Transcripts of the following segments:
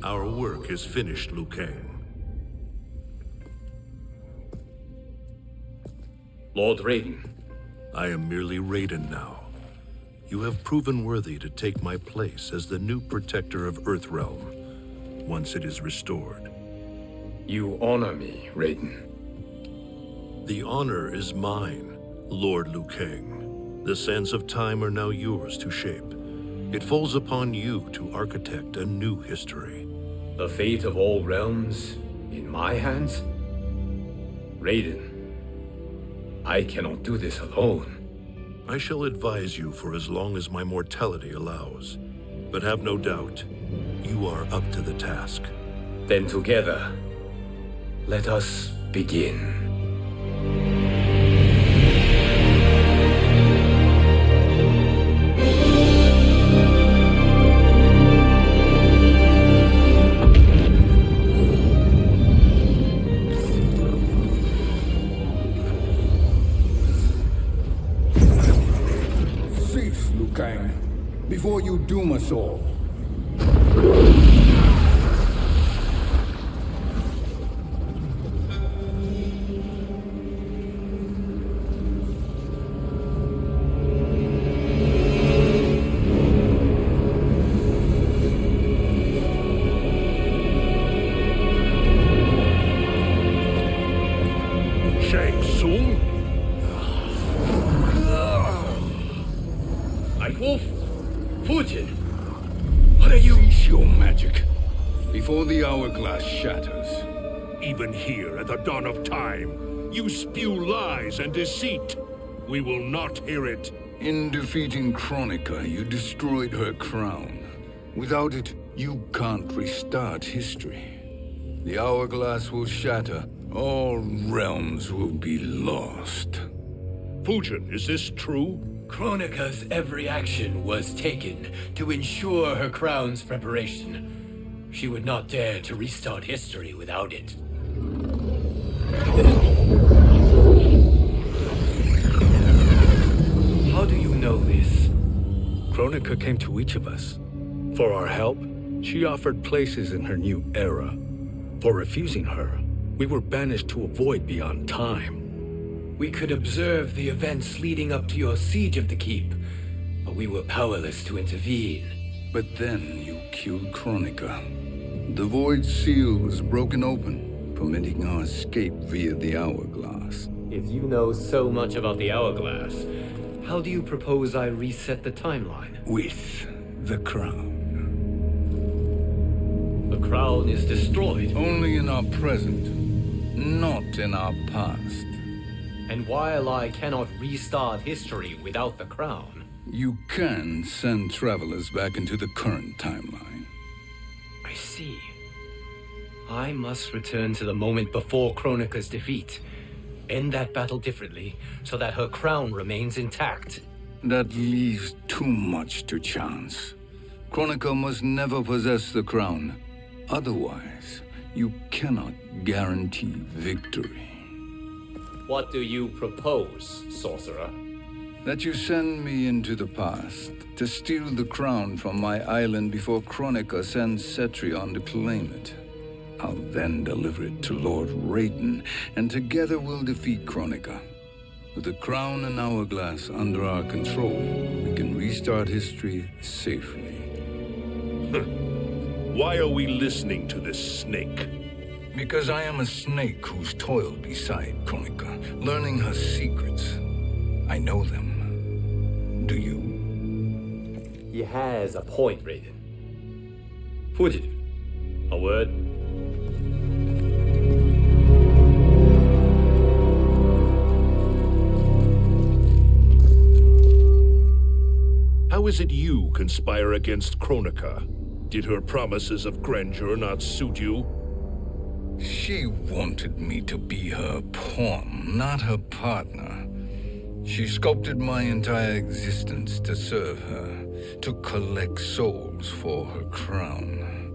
Our work is finished, Liu Kang. Lord Raiden. I am merely Raiden now. You have proven worthy to take my place as the new protector of Earthrealm, once it is restored. You honor me, Raiden. The honor is mine, Lord Liu Kang. The sands of time are now yours to shape. It falls upon you to architect a new history. The fate of all realms in my hands? Raiden, I cannot do this alone. I shall advise you for as long as my mortality allows. But have no doubt, you are up to the task. Then together, let us begin. Cease, Liu Kang, before you doom us all. Shang Tsung? Wolf? Fujin? What are you? Cease your magic, before the hourglass shatters. Even here at the dawn of time, you spew lies and deceit. We will not hear it. In defeating Kronika, you destroyed her crown. Without it, you can't restart history. The hourglass will shatter. All realms will be lost. Fujin, is this true? Kronika's every action was taken to ensure her crown's preparation. She would not dare to restart history without it. How do you know this? Kronika came to each of us. For our help, she offered places in her new era. For refusing her, we were banished to a void beyond time. We could observe the events leading up to your siege of the keep, but we were powerless to intervene. But then you killed Kronika. The void seal was broken open, permitting our escape via the hourglass. If you know so much about the hourglass, how do you propose I reset the timeline? With the crown. The crown is destroyed. Only in our present, not in our past. And while I cannot restart history without the crown... You can send travelers back into the current timeline. I see. I must return to the moment before Kronika's defeat. End that battle differently, so that her crown remains intact. That leaves too much to chance. Kronika must never possess the crown. Otherwise, you cannot guarantee victory. What do you propose, sorcerer? That you send me into the past to steal the crown from my island before Kronika sends Cetrion to claim it. I'll then deliver it to Lord Raiden, and together we'll defeat Kronika. With the crown and hourglass under our control, we can restart history safely. Why are we listening to this snake? Because I am a snake who's toiled beside Kronika, learning her secrets. I know them. Do you? He has a point, Raiden. Fujin, a word? How is it you conspire against Kronika? Did her promises of grandeur not suit you? She wanted me to be her pawn, not her partner. She sculpted my entire existence to serve her, to collect souls for her crown.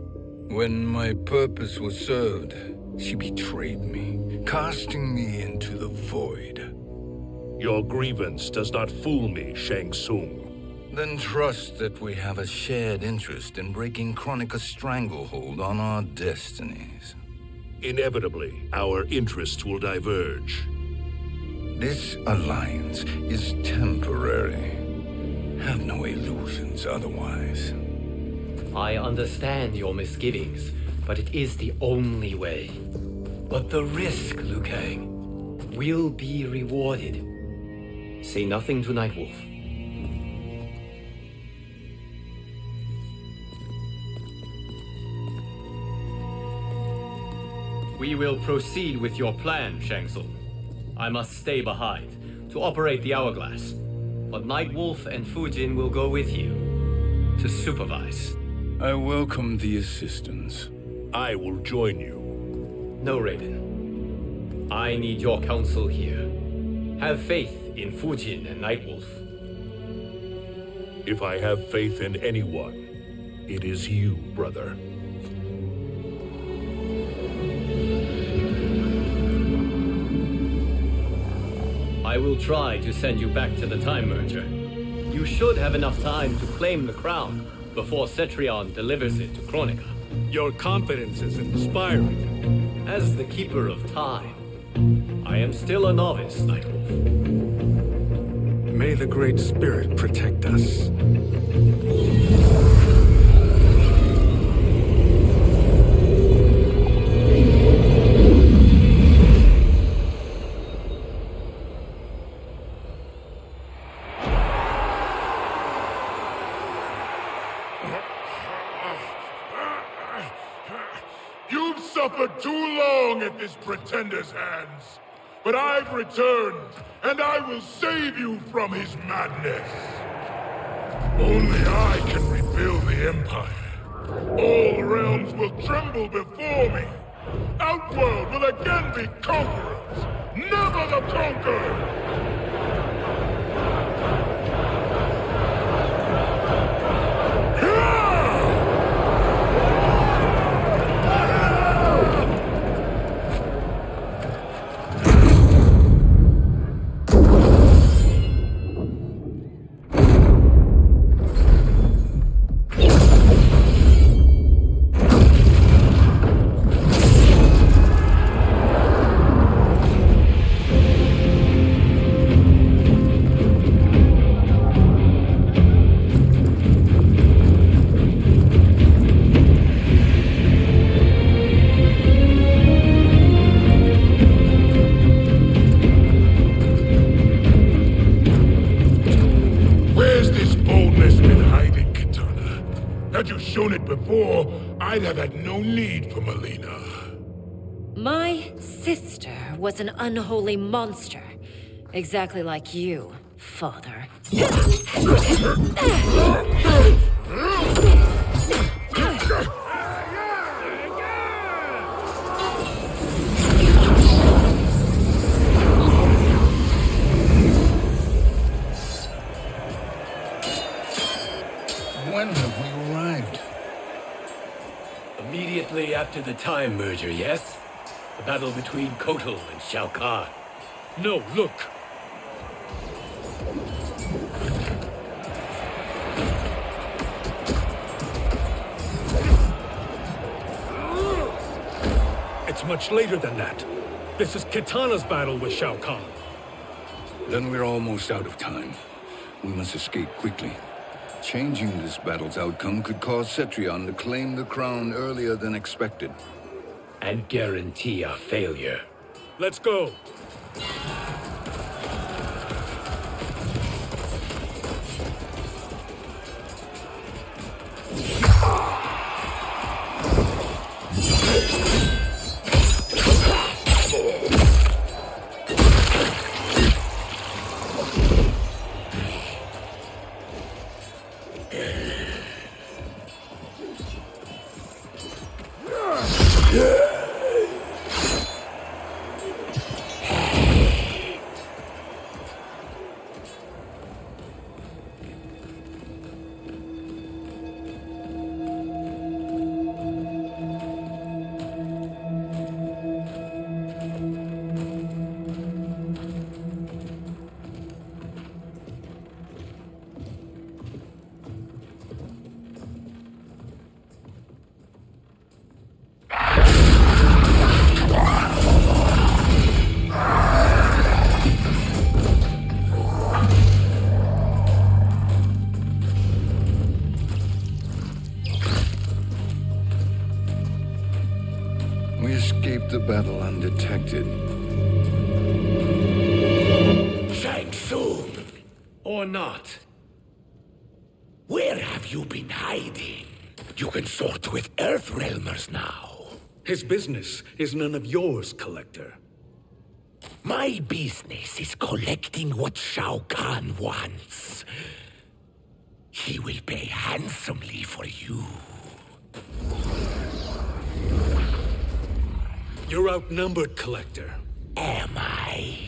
When my purpose was served, she betrayed me, casting me into the void. Your grievance does not fool me, Shang Tsung. Then trust that we have a shared interest in breaking Chronica's stranglehold on our destinies. Inevitably, our interests will diverge. This alliance is temporary. Have no illusions otherwise. I understand your misgivings, but it is the only way. But the risk, Liu Kang, will be rewarded. Say nothing to Nightwolf. We will proceed with your plan, Shang Tsung. I must stay behind to operate the hourglass. But Nightwolf and Fujin will go with you to supervise. I welcome the assistance. I will join you. No, Raiden. I need your counsel here. Have faith in Fujin and Nightwolf. If I have faith in anyone, it is you, brother. I will try to send you back to the Time Merger. You should have enough time to claim the crown before Cetrion delivers it to Kronika. Your confidence is inspiring. As the Keeper of Time, I am still a novice, Nightwolf. May the Great Spirit protect us. You've suffered too long at this pretender's hands. But I've returned, and I will save you from his madness. Only I can rebuild the Empire. All realms will tremble before me. Outworld will again be conquerors, never the conquered! Had you shown it before, I'd have had no need for Melina. My sister was an unholy monster. Exactly like you, father. When have we arrived? Immediately after the Time Merger, yes? The battle between Kotal and Shao Kahn. No, look! It's much later than that. This is Kitana's battle with Shao Kahn. Then we're almost out of time. We must escape quickly. Changing this battle's outcome could cause Cetrion to claim the crown earlier than expected. And guarantee a failure. Let's go! We escaped the battle undetected. Shang Tsung, Or not. where have you been hiding? You can sort with Earthrealmers now. His business is none of yours, Collector. My business is collecting what Shao Kahn wants. He will pay handsomely for you. You're outnumbered, Collector. Am I?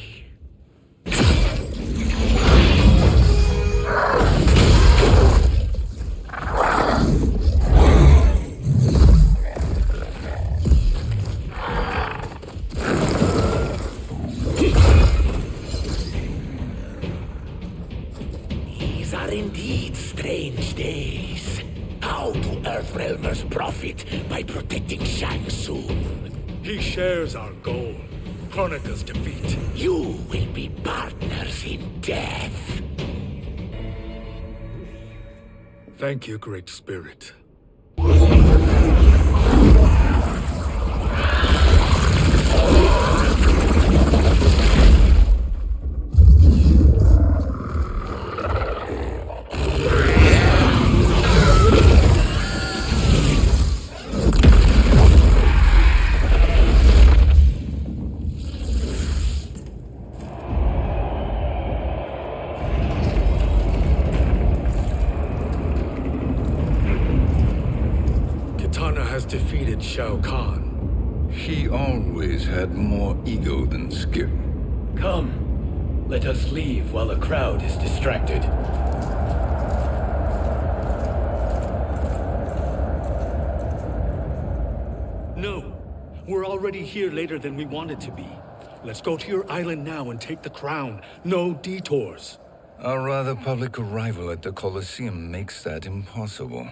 These are indeed strange days. How do Earthrealmers profit by protecting Shang Tsung? He shares our goal. Kronika's defeat. You will be partners in death. Thank you, Great Spirit. Defeated Shao Kahn. He always had more ego than skill. Come, let us leave while the crowd is distracted. No, we're already here later than we wanted to be. Let's go to your island now and take the crown. No detours. Our rather public arrival at the Colosseum makes that impossible.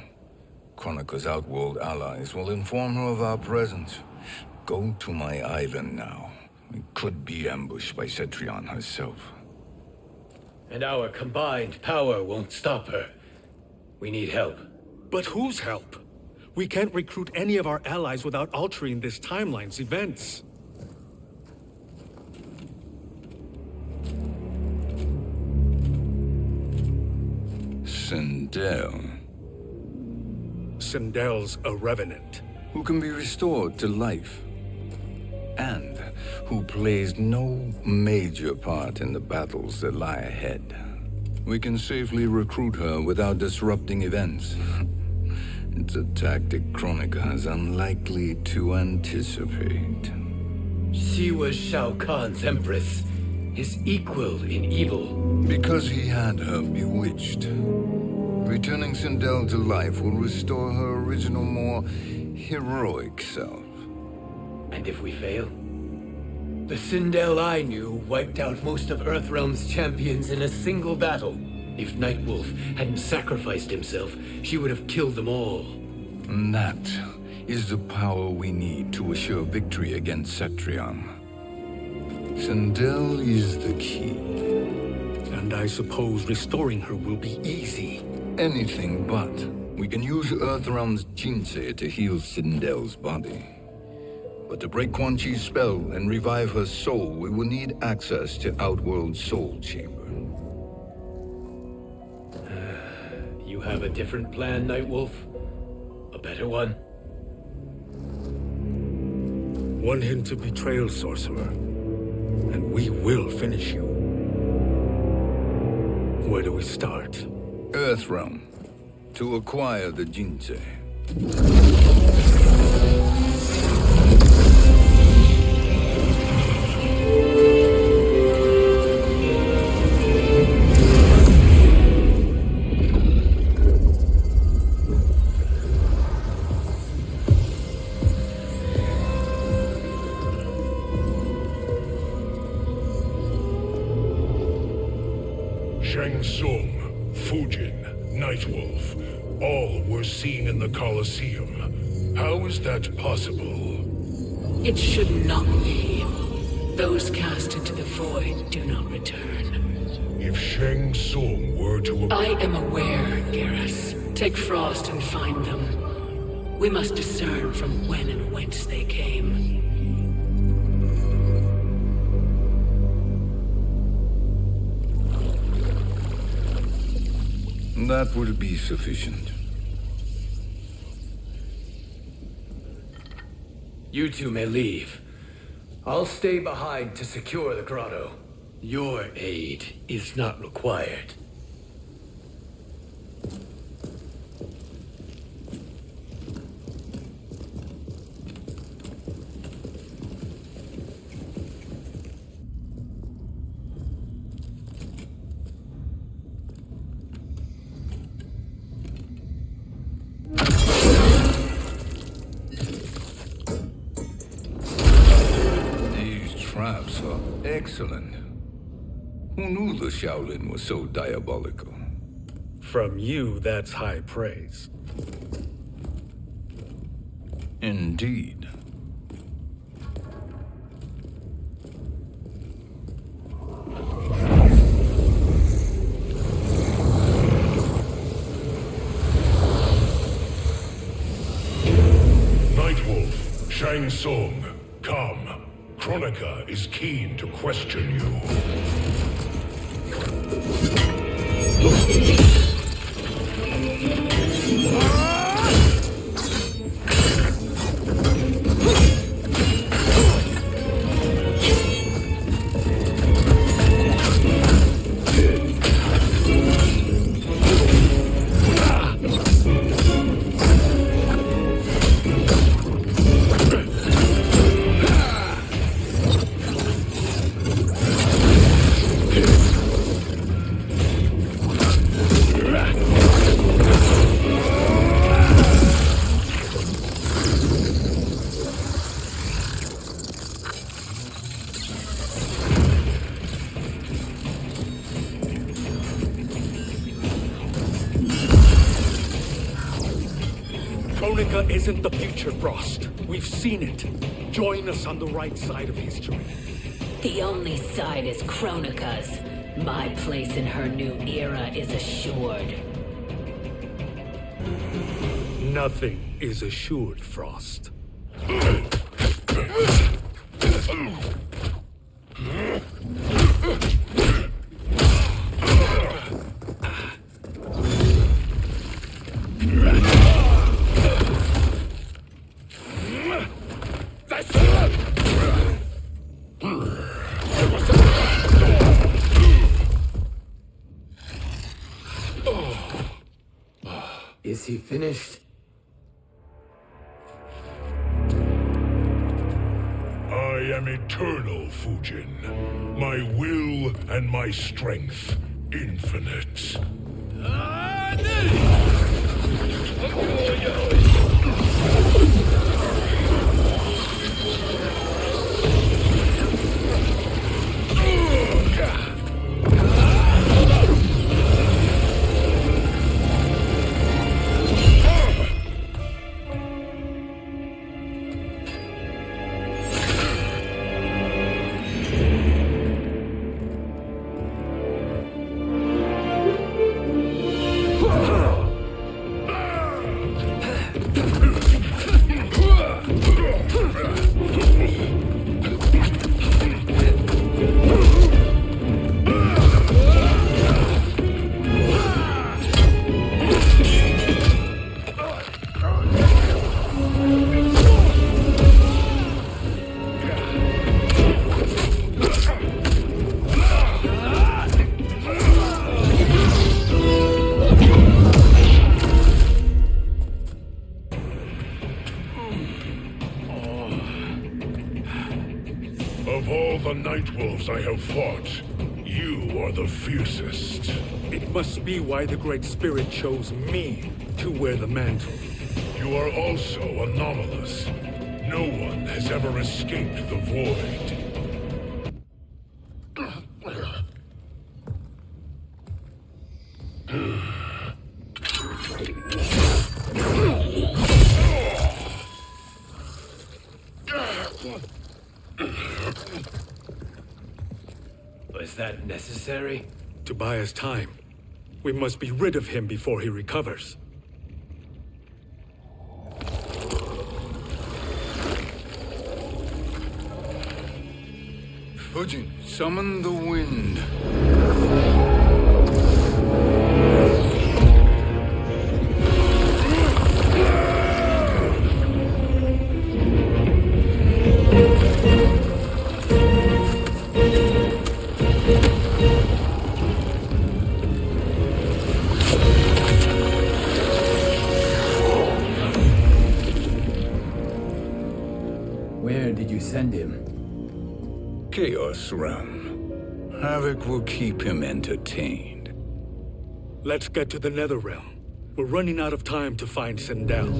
Kronika's outworld allies will inform her of our presence. Go to my island now. We could be ambushed by Cetrion herself. And our combined power won't stop her. We need help. But whose help? We can't recruit any of our allies without altering this timeline's events. Sindel, Sindel's a revenant. who can be restored to life, and who plays no major part in the battles that lie ahead. We can safely recruit her without disrupting events. It's a tactic Kronika is unlikely to anticipate. She was Shao Kahn's empress, his equal in evil. Because he had her bewitched. Returning Sindel to life will restore her original, more heroic self. And if we fail? The Sindel I knew wiped out most of Earthrealm's champions in a single battle. If Nightwolf hadn't sacrificed himself, she would have killed them all. And that is the power we need to assure victory against Cetrion. Sindel is the key. And I suppose restoring her will be easy. Anything but. We can use Earthrealm's Jinsei to heal Sindel's body. But to break Quan Chi's spell and revive her soul, we will need access to Outworld's Soul Chamber. You have a different plan, Nightwolf? A better one? One hint of betrayal, Sorcerer, and we will finish you. Where do we start? Earthrealm, to acquire the Jinsei. Shang Tsung, Fujin, Nightwolf, all were seen in the Colosseum. How is that possible? It should not be. Those cast into the void do not return. If Shang Tsung were to... I am aware, Garrus. Take Frost and find them. We must discern from when and whence they came. That will be sufficient. You two may leave. I'll stay behind to secure the grotto. Your aid is not required. Traps are excellent. Who knew the Shaolin was so diabolical? From you, that's high praise. Indeed. Nightwolf, Shang Tsung, come. Kronika is keen to question you. Kronika isn't the future, Frost. We've seen it. Join us on the right side of history. The only side is Kronika's. My place in her new era is assured. Nothing is assured, Frost. Is he finished? I am eternal, Fujin. My will and my strength infinite. Of all the Nightwolves I have fought, you are the fiercest. It must be why the Great Spirit chose me to wear the mantle. You are also anomalous. No one has ever escaped the void. Was that necessary? To buy us time. We must be rid of him before he recovers. Fujin, summon the wind. Where did you send him? Chaos Realm. Havoc will keep him entertained. Let's get to the NetherRealm. We're running out of time to find Sindel.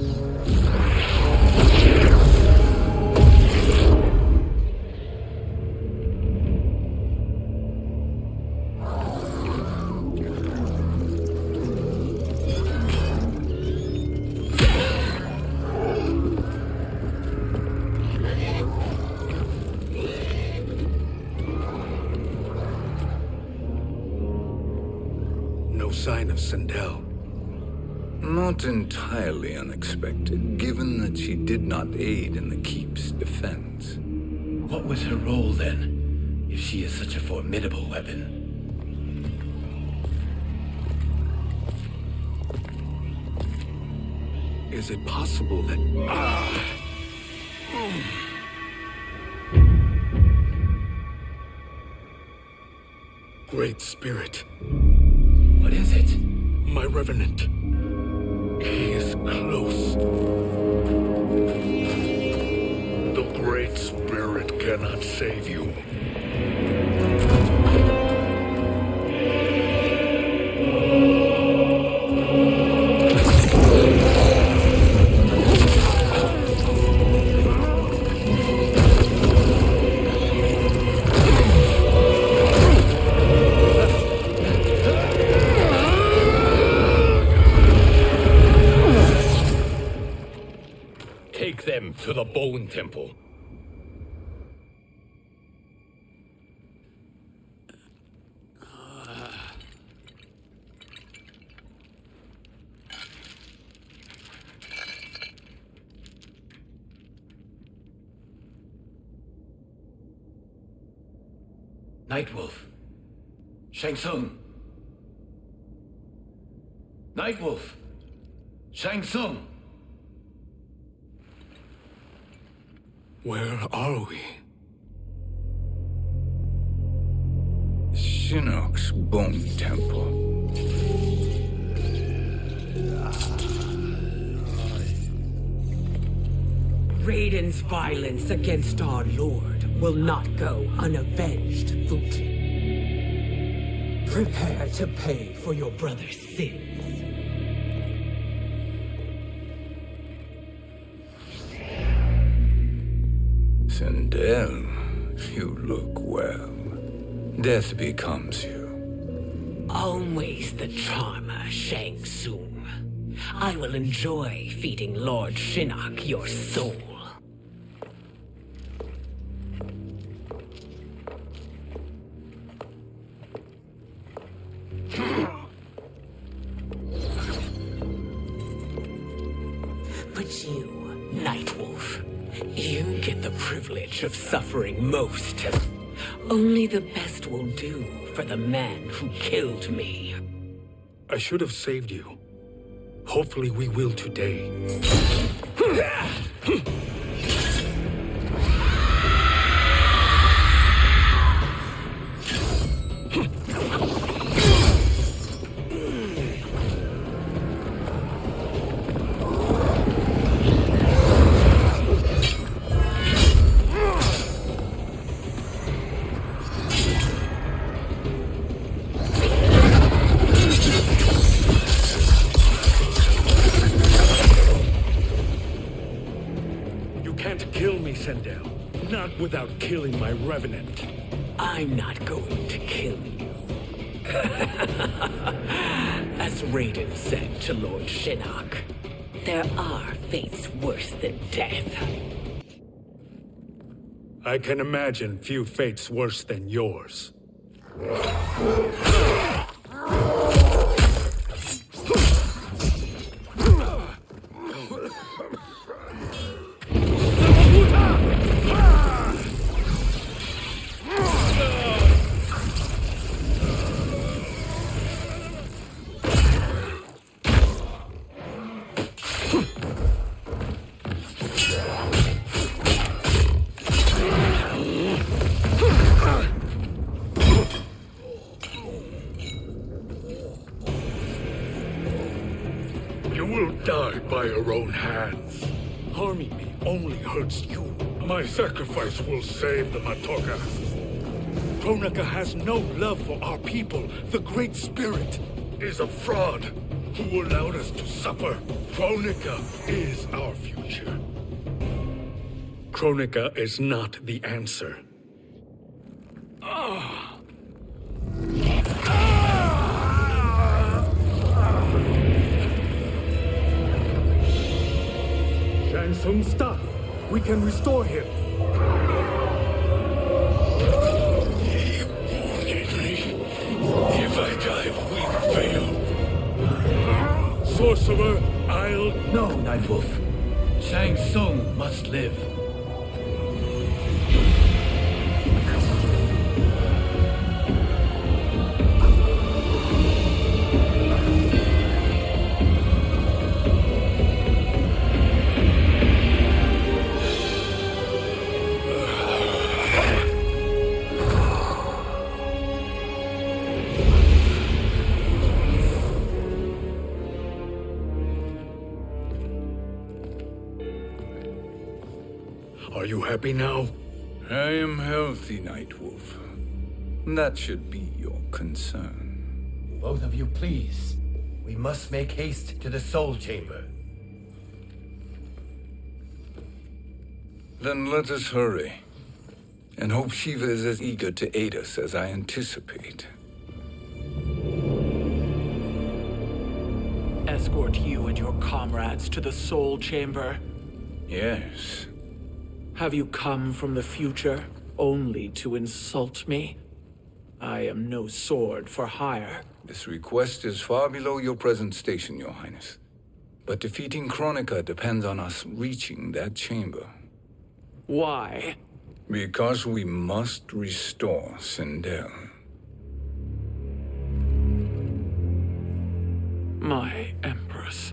No sign of Sindel. Not entirely unexpected, given that she did not aid in the Keep's defense. What was her role then, if she is such a formidable weapon? Is it possible that... Great Spirit. What is it? My Revenant. He is close. The Great Spirit cannot save you. Take them to the Bone Temple. Nightwolf. Shang Tsung. Nightwolf. Shang Tsung. Where are we? Shinnok's Bone Temple. Raiden's violence against our Lord will not go unavenged, Foot. Prepare to pay for your brother's sins. Sindel, you look well. Death becomes you. Always the charmer, Shang Tsung. I will enjoy feeding Lord Shinnok your soul. But you, Nightwolf, you get the privilege of suffering most. Only the best will do for the man who killed me. I should have saved you. Hopefully we will today. Not without killing my Revenant. I'm not going to kill you. As Raiden said to Lord Shinnok, there are fates worse than death. I can imagine few fates worse than yours. You will die by your own hands. Harming me only hurts you. My sacrifice will save the Matoka. Kronika has no love for our people. The Great Spirit is a fraud who allowed us to suffer. Kronika is our future. Kronika is not the answer. Shang Tsung, stop! We can restore him. He warned me. If I die, we fail. Sorcerer, I'll... No, Nightwolf. Shang Tsung must live. Are you happy now? I am healthy, Nightwolf. That should be your concern. Both of you, please. We must make haste to the Soul Chamber. Then let us hurry. And hope Shiva is as eager to aid us as I anticipate. Escort you and your comrades to the Soul Chamber. Yes. Have you come from the future only to insult me? I am no sword for hire. This request is far below your present station, Your Highness. But defeating Kronika depends on us reaching that chamber. Why? Because we must restore Sindel. My Empress.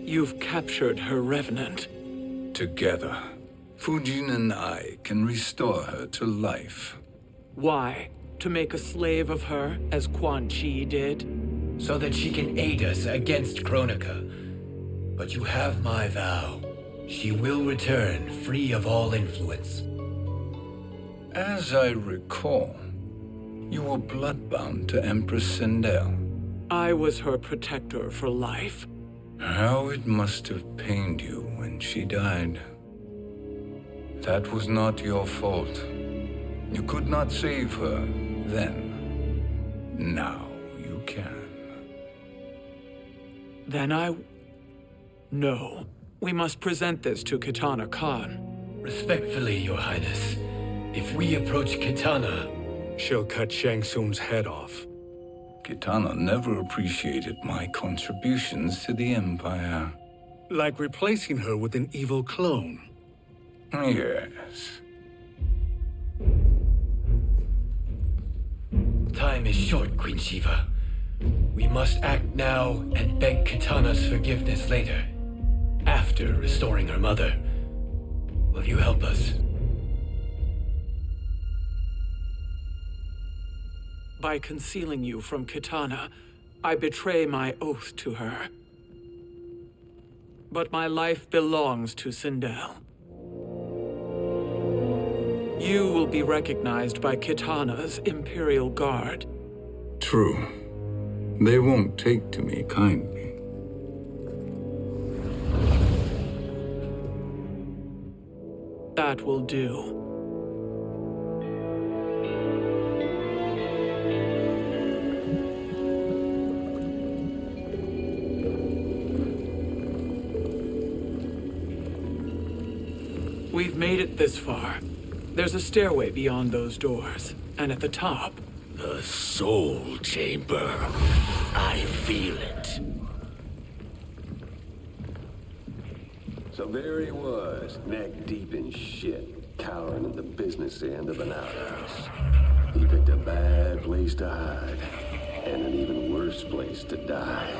You've captured her revenant. Together, Fujin and I can restore her to life. Why? To make a slave of her, as Quan Chi did? So that she can aid us against Kronika. But you have my vow. She will return free of all influence. As I recall, you were bloodbound to Empress Sindel. I was her protector for life. How it must have pained you when she died. That was not your fault. You could not save her then. Now you can. Then No. We must present this to Kitana Khan. Respectfully, Your Highness, if we approach Kitana... She'll cut Shang Tsung's head off. Kitana never appreciated my contributions to the Empire. Like replacing her with an evil clone. Yes. Time is short, Queen Shiva. We must act now and beg Kitana's forgiveness later. After restoring her mother. Will you help us? By concealing you from Kitana, I betray my oath to her. But my life belongs to Sindel. You will be recognized by Kitana's Imperial Guard. True. They won't take to me kindly. That will do. We've made it this far. There's a stairway beyond those doors, and at the top... The soul chamber. I feel it. So there he was, neck deep in shit, cowering in the business end of an outhouse. He picked a bad place to hide, and an even worse place to die.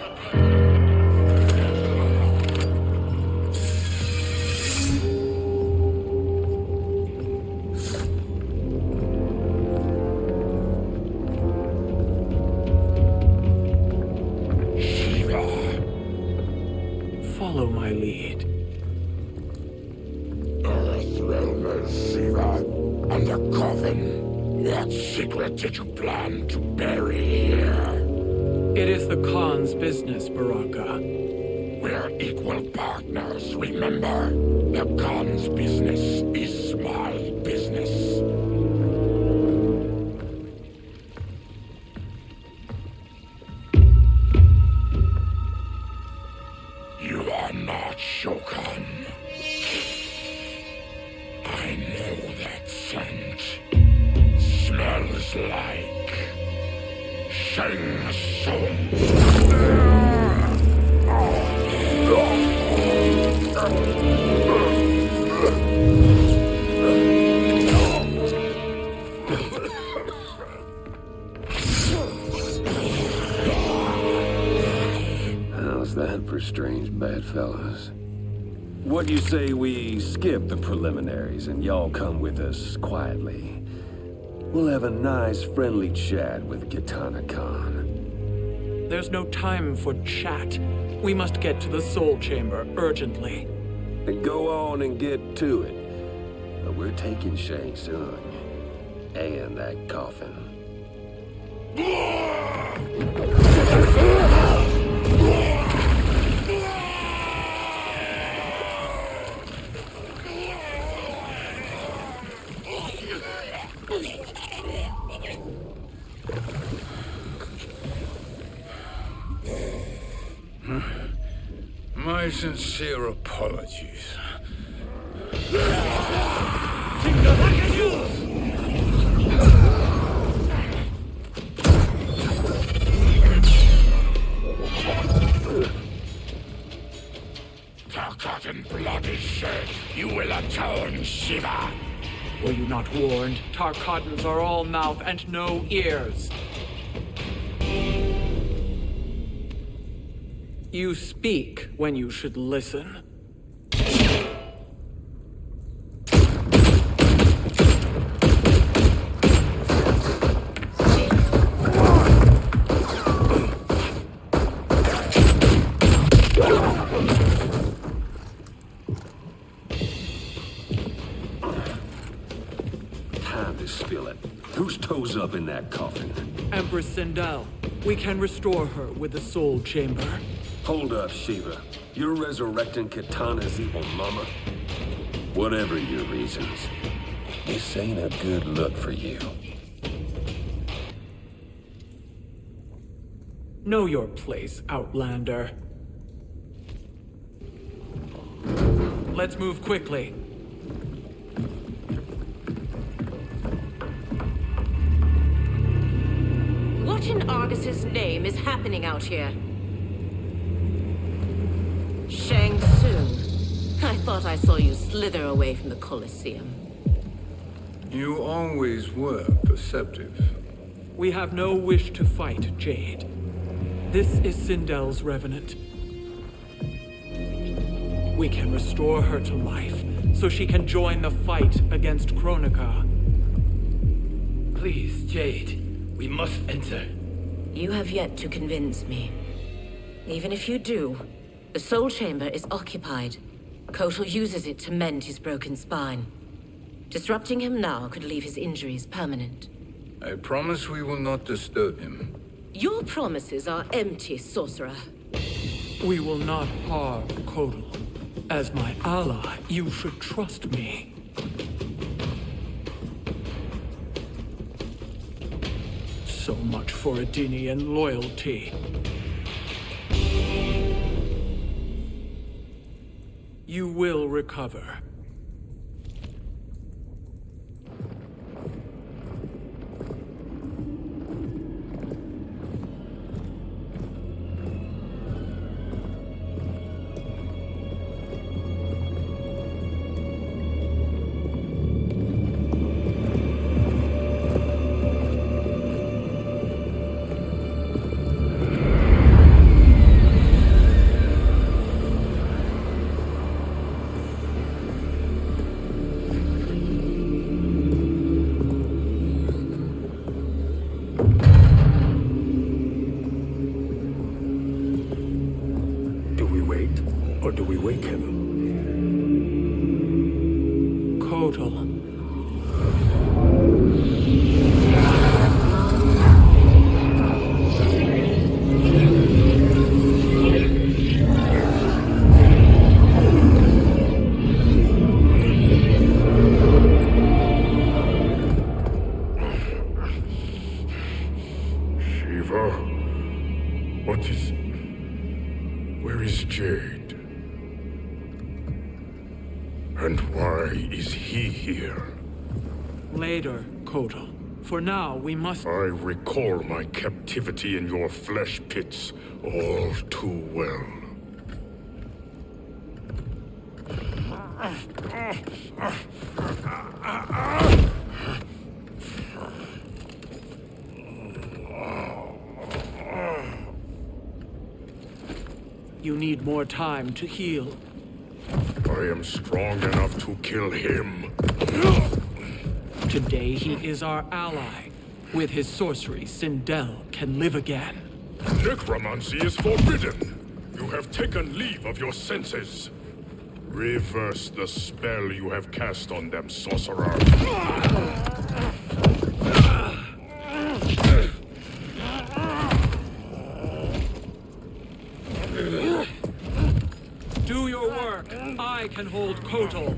Follow my lead. Earthrealmer Shiva, and the coffin. What secret did you plan to bury here? It is the Khan's business, Baraka. We're equal partners, remember? The Khan's business is my business. You are not Shokan. I know that scent. Smells like Shang Tsung. How's that for strange bedfellows? What do you say we skip the preliminaries and y'all come with us quietly? We'll have a nice, friendly chat with Kitana Khan. There's no time for chat. We must get to the Soul Chamber urgently. Then go on and get to it. But we're taking Shang Tsung. And that coffin. My sincere apologies. Tarkat and blood is shed. You will atone, Shiva. Were you not warned? Tarkatans are all mouth and no ears. You speak when you should listen. Time to spill it. Whose toes up in that coffin? Empress Sindel, we can restore her with the Soul Chamber. Hold up, Shiva. You're resurrecting Kitana's evil mama? Whatever your reasons, this ain't a good look for you. Know your place, Outlander. Let's move quickly. What in Argus's name is happening out here? Shang Tsung. I thought I saw you slither away from the Colosseum. You always were perceptive. We have no wish to fight, Jade. This is Sindel's revenant. We can restore her to life, so she can join the fight against Kronika. Please, Jade, we must enter. You have yet to convince me. Even if you do, the Soul Chamber is occupied. Kotal uses it to mend his broken spine. Disrupting him now could leave his injuries permanent. I promise we will not disturb him. Your promises are empty, sorcerer. We will not harm Kotal. As my ally, you should trust me. So much for Adenian loyalty. You will recover. do we wake him? Kotal. Where is Jade? And why is he here? Later, Kotal. For now, we must... I recall my captivity in your flesh pits all too well. You need more time to heal. I am strong enough to kill him. Today he is our ally. With his sorcery, Sindel can live again. Necromancy is forbidden. You have taken leave of your senses. Reverse the spell you have cast on them, sorcerer. Do your work. I can hold Kotal.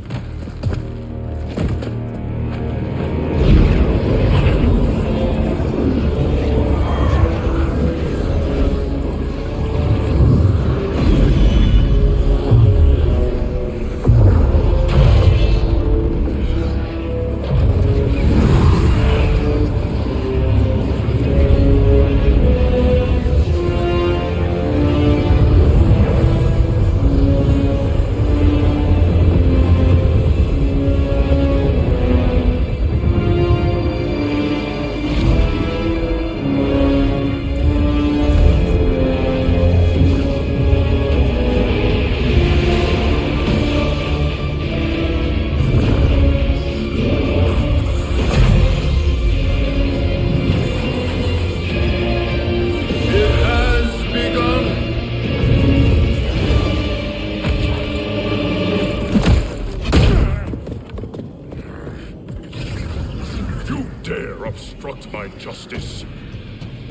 Obstruct my justice.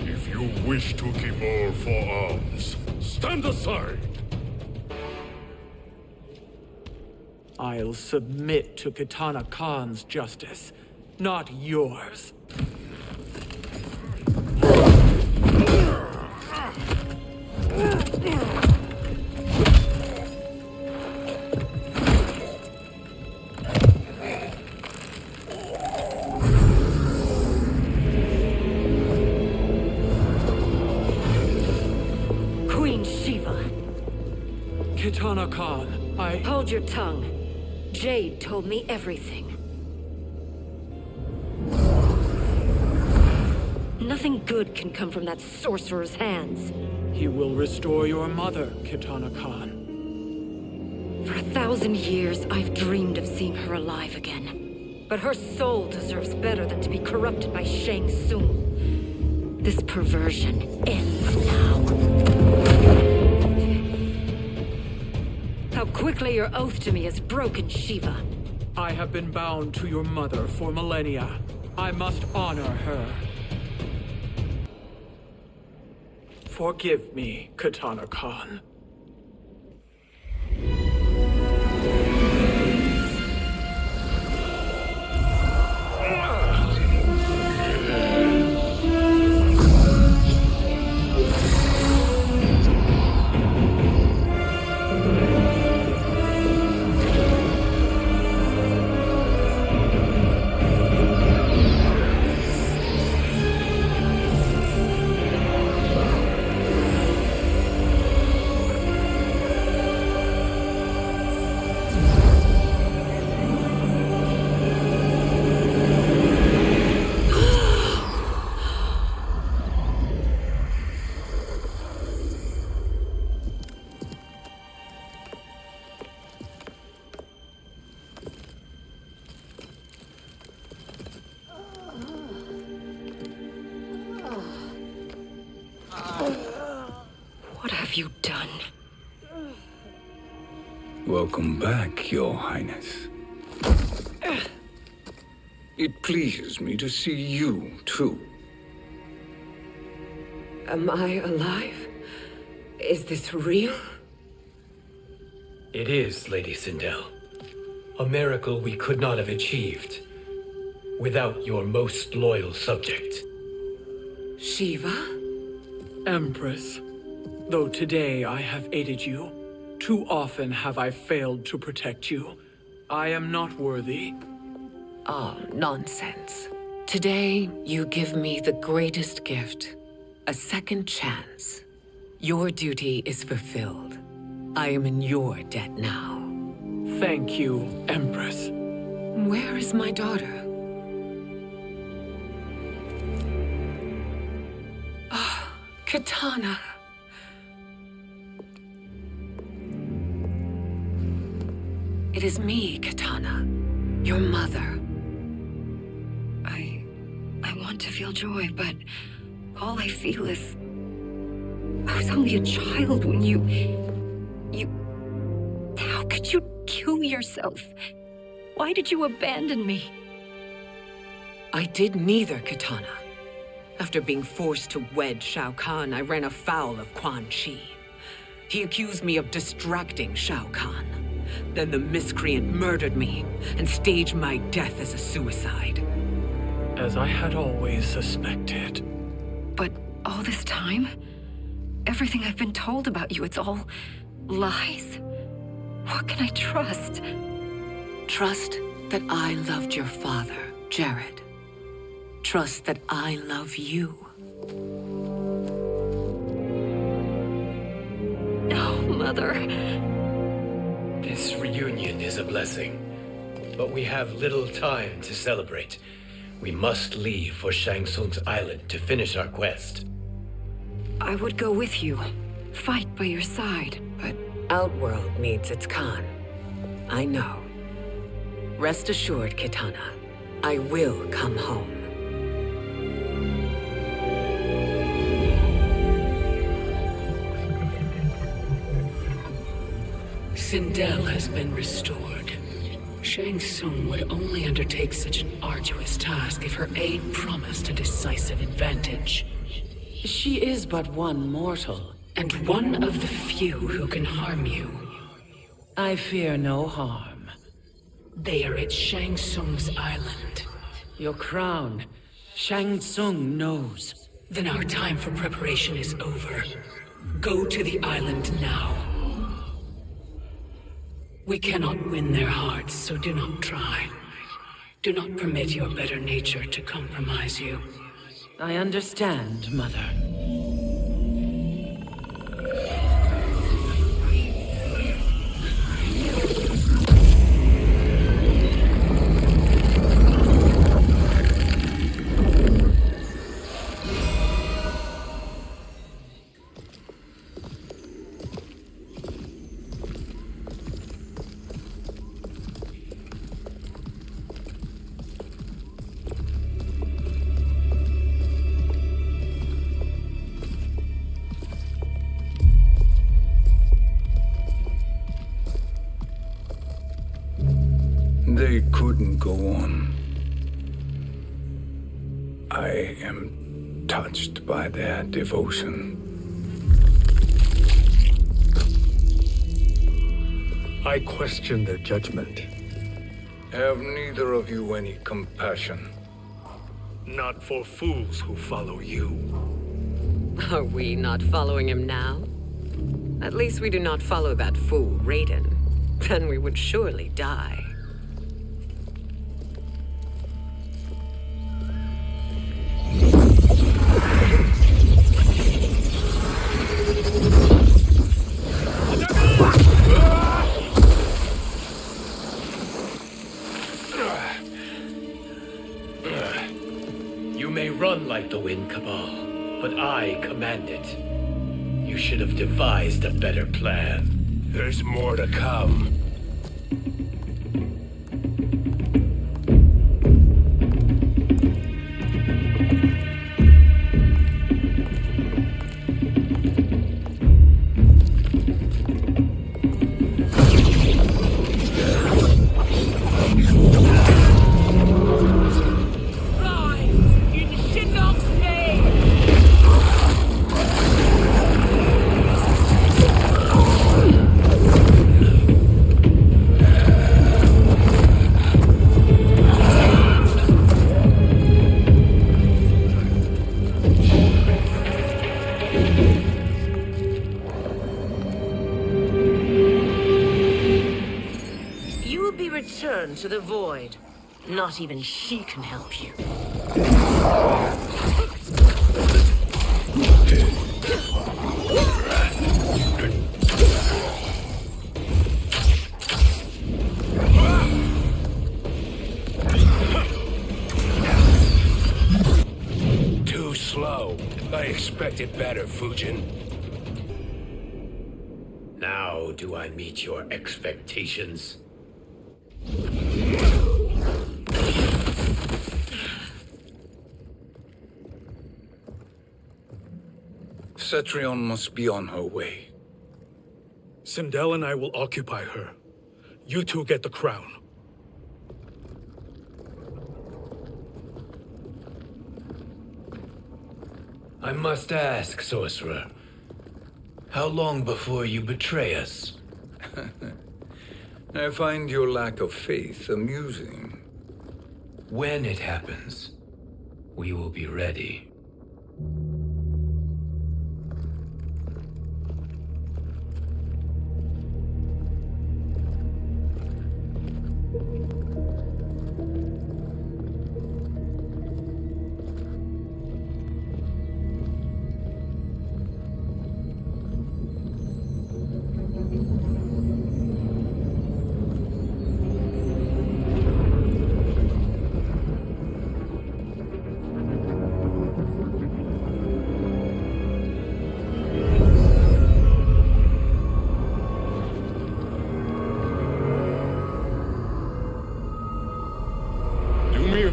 If you wish to keep all four arms, stand aside! I'll submit to Kitana Khan's justice, not yours. Kitana Khan, Hold your tongue. Jade told me everything. Nothing good can come from that sorcerer's hands. He will restore your mother, Kitana Khan. For 1,000 years, I've dreamed of seeing her alive again. But her soul deserves better than to be corrupted by Shang Tsung. This perversion ends now. How quickly your oath to me is broken, Shiva. I have been bound to your mother for millennia. I must honor her. Forgive me, Kitana Khan. What have you done? Welcome back, Your Highness. It pleases me to see you, too. Am I alive? Is this real? It is, Lady Sindel. A miracle we could not have achieved without your most loyal subject. Shiva? Empress, though today I have aided you, too often have I failed to protect you. I am not worthy. Oh, nonsense. Today, you give me the greatest gift. A second chance. Your duty is fulfilled. I am in your debt now. Thank you, Empress. Where is my daughter? Ah, Katana. It is me, Katana. Your mother. I want to feel joy, but all I feel is... I was only a child when you... How could you kill yourself? Why did you abandon me? I did neither, Katana. After being forced to wed Shao Kahn, I ran afoul of Quan Chi. He accused me of distracting Shao Kahn. Then the miscreant murdered me and staged my death as a suicide. As I had always suspected. But all this time? Everything I've been told about you, it's all lies? What can I trust? Trust that I loved your father, Jared. Trust that I love you. Oh, Mother. This reunion is a blessing, but we have little time to celebrate. We must leave for Shang Tsung's island to finish our quest. I would go with you, fight by your side, but Outworld needs its Khan. I know. Rest assured, Kitana, I will come home. Sindel has been restored. Shang Tsung would only undertake such an arduous task if her aid promised a decisive advantage. She is but one mortal. And one of the few who can harm you. I fear no harm. They are at Shang Tsung's island. Your crown. Shang Tsung knows. Then our time for preparation is over. Go to the island now. We cannot win their hearts, so do not try. Do not permit your better nature to compromise you. I understand, Mother. They couldn't go on. I am touched by their devotion. I question their judgment. Have neither of you any compassion? Not for fools who follow you. Are we not following him now? At least we do not follow that fool, Raiden. Then we would surely die. You may run like the wind, Cabal, but I command it. You should have devised a better plan. There's more to come. into the void. Not even she can help you. Too slow. I expected better, Fujin. Now do I meet your expectations? Cetrion must be on her way. Sindel and I will occupy her. You two get the crown. I must ask, sorcerer. How long before you betray us? I find your lack of faith amusing. When it happens, we will be ready.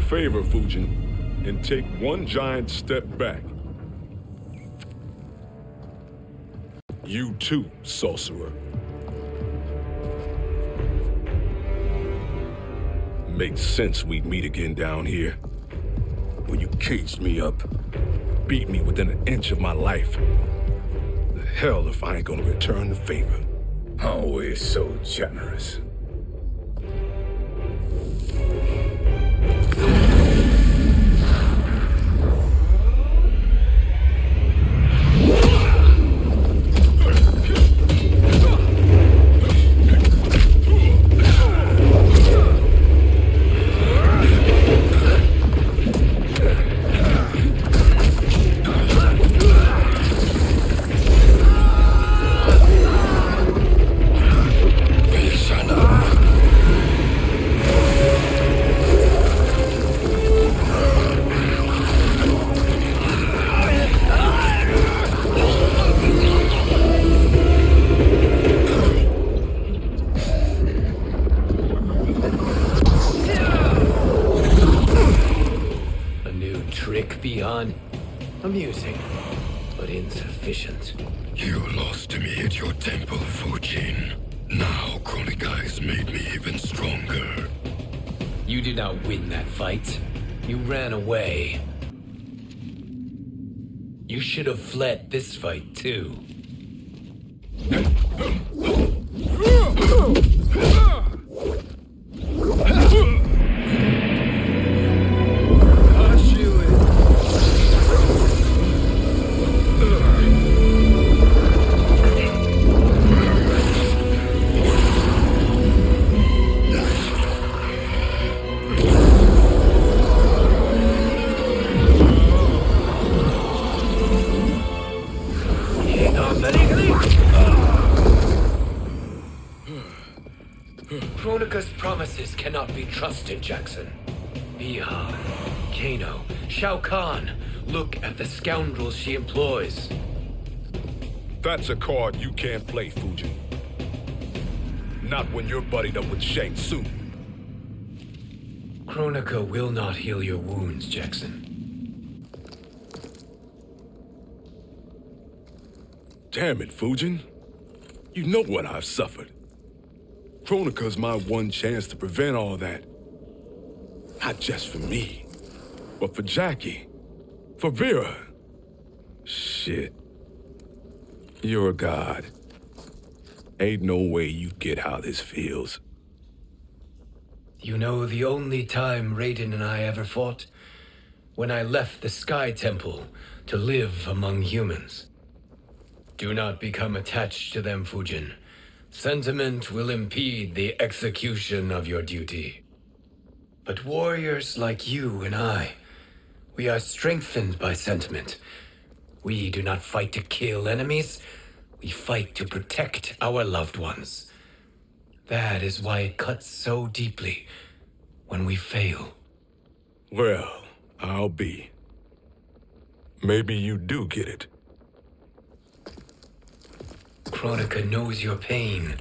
Favor, Fujin, and take one giant step back. You too, sorcerer. Makes sense we'd meet again down here. When you caged me up, beat me within an inch of my life. The hell if I ain't gonna return the favor. Always so generous. Amusing, but insufficient. You lost to me at your temple, Fujin. Now Kronika has made me even stronger. You did not win that fight. You ran away. You should have fled this fight, too. Kronika's promises cannot be trusted, Jackson. Bihan, Kano, Shao Kahn. Look at the scoundrels she employs. That's a card you can't play, Fujin. Not when you're buddied up with Shang Tsung. Kronika will not heal your wounds, Jackson. Damn it, Fujin. You know what I've suffered. Kronika's my one chance to prevent all that. Not just for me, but for Jackie, for Vera. Shit. You're a god. Ain't no way you get how this feels. You know the only time Raiden and I ever fought? When I left the Sky Temple to live among humans. Do not become attached to them, Fujin. Sentiment will impede the execution of your duty. But warriors like you and I, we are strengthened by sentiment. We do not fight to kill enemies. We fight to protect our loved ones. That is why it cuts so deeply when we fail. Well, I'll be. Maybe you do get it. Kronika knows your pain.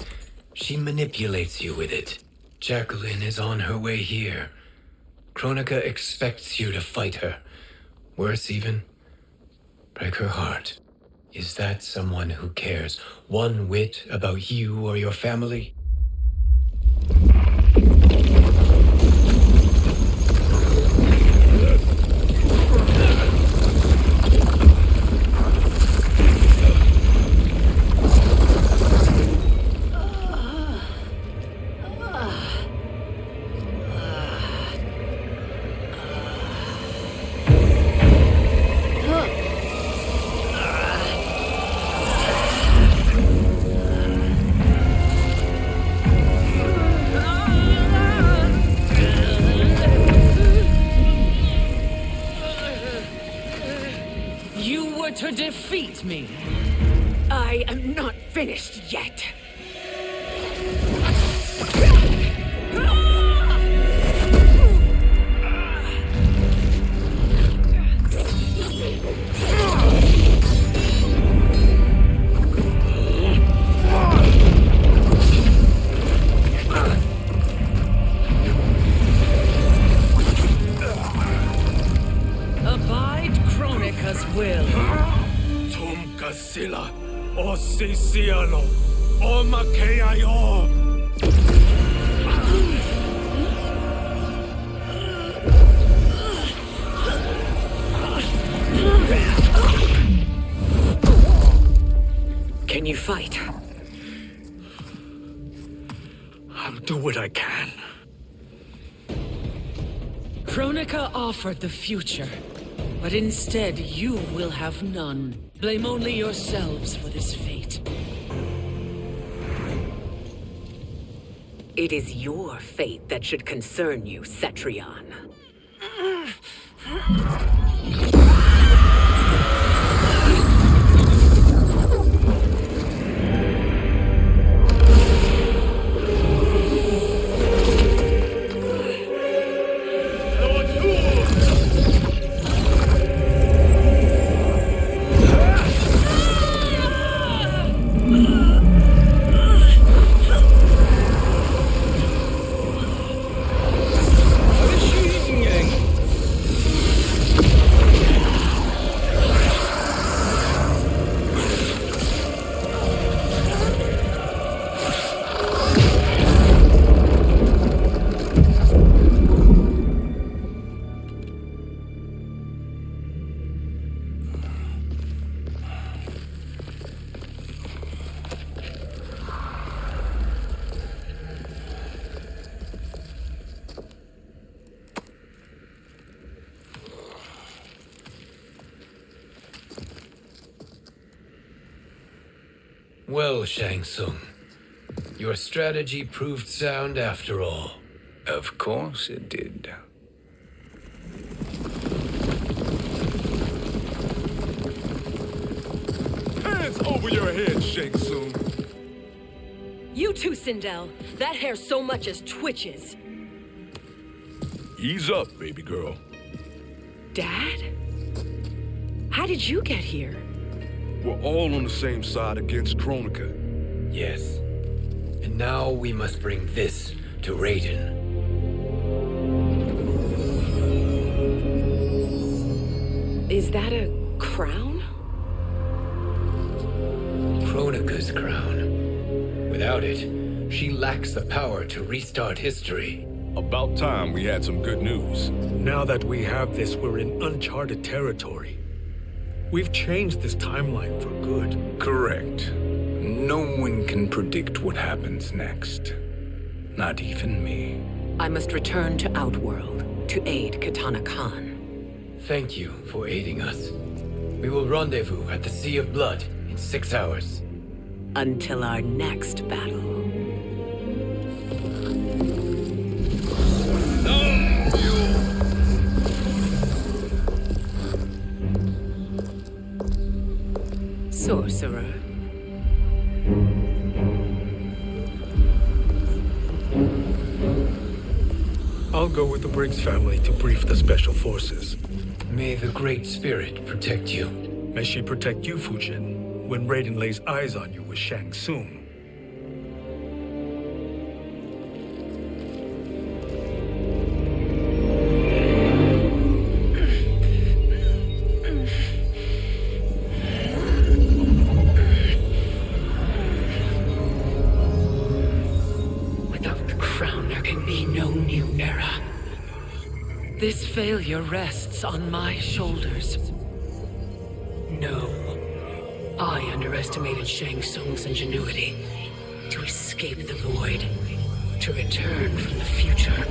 She manipulates you with it. Jacqueline is on her way here. Kronika expects you to fight her. Worse even, break her heart. Is that someone who cares one whit about you or your family? To defeat me. I am not finished yet. Abide Kronika's will. Sila, o Siciano, o Makeayo. Can you fight? I'll do what I can. Kronika offered the future, but instead you will have none. Blame only yourselves for this fate. It is your fate that should concern you, Cetrion. Well, Shang Tsung, your strategy proved sound after all. Of course it did. Hands over your head, Shang Tsung. You too, Sindel. That hair so much as twitches. Ease up, baby girl. Dad? How did you get here? We're all on the same side against Kronika. Yes. And now we must bring this to Raiden. Is that a crown? Kronika's crown. Without it, she lacks the power to restart history. About time we had some good news. Now that we have this, we're in uncharted territory. We've changed this timeline for good. Correct. No one can predict what happens next. Not even me. I must return to Outworld to aid Katana Khan. Thank you for aiding us. We will rendezvous at the Sea of Blood in 6 hours. Until our next battle. No! sorcerer. I'll go with the Briggs family to brief the Special Forces. May the Great Spirit protect you. May she protect you, Fujin, when Raiden lays eyes on you with Shang Tsung. Without the crown, there can be no new era. This failure rests on my shoulders. No. I underestimated Shang Tsung's ingenuity. To escape the void. To return from the future.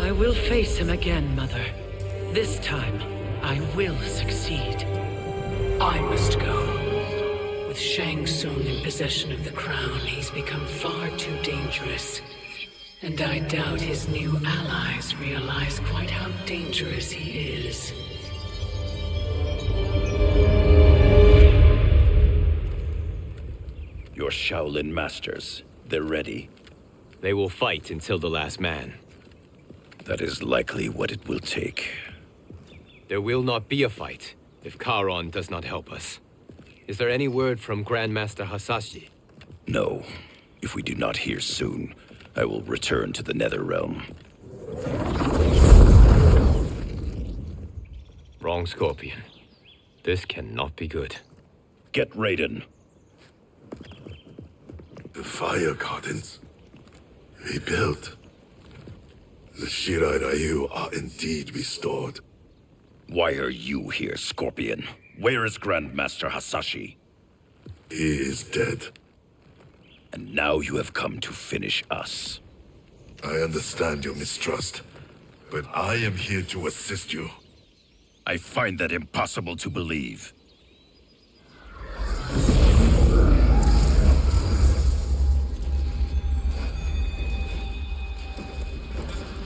I will face him again, Mother. This time, I will succeed. I must go. With Shang Tsung in possession of the crown, he's become far too dangerous. And I doubt his new allies realize quite how dangerous he is. Your Shaolin masters, they're ready. They will fight until the last man. That is likely what it will take. There will not be a fight if Charon does not help us. Is there any word from Grandmaster Hasashi? No. If we do not hear soon, I will return to the NetherRealm. Wrong, Scorpion. This cannot be good. Get Raiden. The fire gardens rebuilt. The Shirai Ryu are indeed restored. Why are you here, Scorpion? Where is Grandmaster Hasashi? He is dead. And now you have come to finish us. I understand your mistrust, but I am here to assist you. I find that impossible to believe.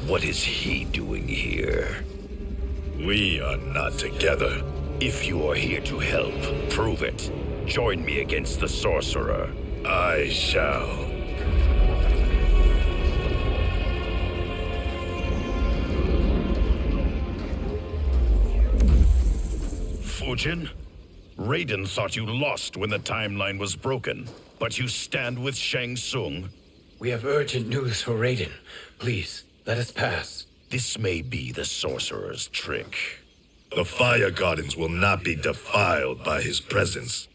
What is he doing here? We are not together. If you are here to help, prove it. Join me against the sorcerer. I shall. Fujin? Raiden thought you lost when the timeline was broken, but you stand with Shang Tsung. We have urgent news for Raiden. Please, let us pass. This may be the sorcerer's trick. The fire gardens will not be defiled by his presence.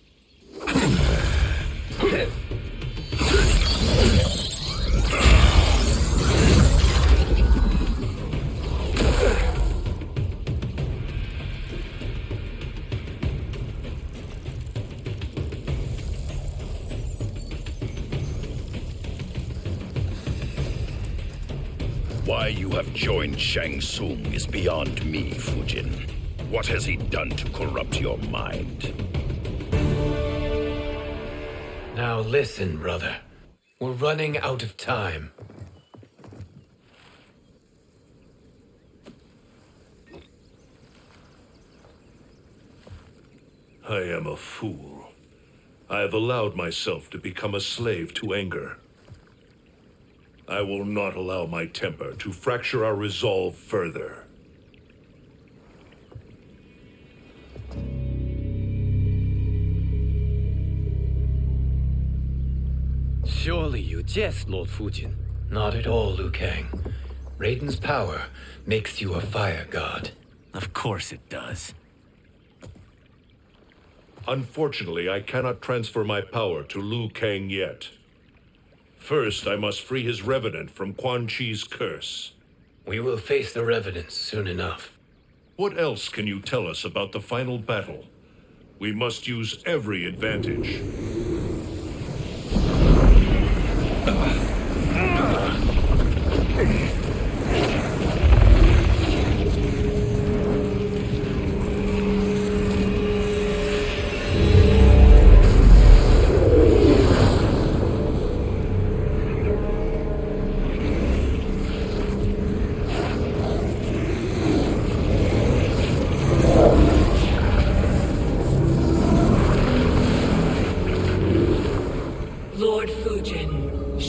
Why you have joined Shang Tsung is beyond me, Fujin. What has he done to corrupt your mind? Now listen, brother. We're running out of time. I am a fool. I have allowed myself to become a slave to anger. I will not allow my temper to fracture our resolve further. Surely you jest, Lord Fujin. Not at all, Liu Kang. Raiden's power makes you a fire god. Of course it does. Unfortunately, I cannot transfer my power to Liu Kang yet. First, I must free his revenant from Quan Chi's curse. We will face the revenants soon enough. What else can you tell us about the final battle? We must use every advantage.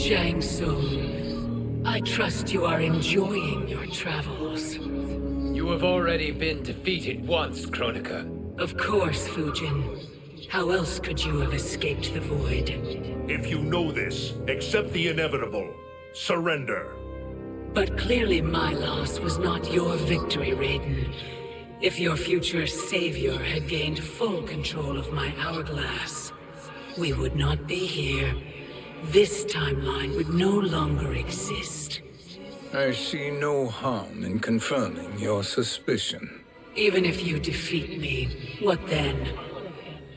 Shang Tsung, I trust you are enjoying your travels. You have already been defeated once, Kronika. Of course, Fujin. How else could you have escaped the void? If you know this, accept the inevitable. Surrender. But clearly my loss was not your victory, Raiden. If your future savior had gained full control of my hourglass, we would not be here. This timeline would no longer exist. I see no harm in confirming your suspicion. Even if you defeat me, what then?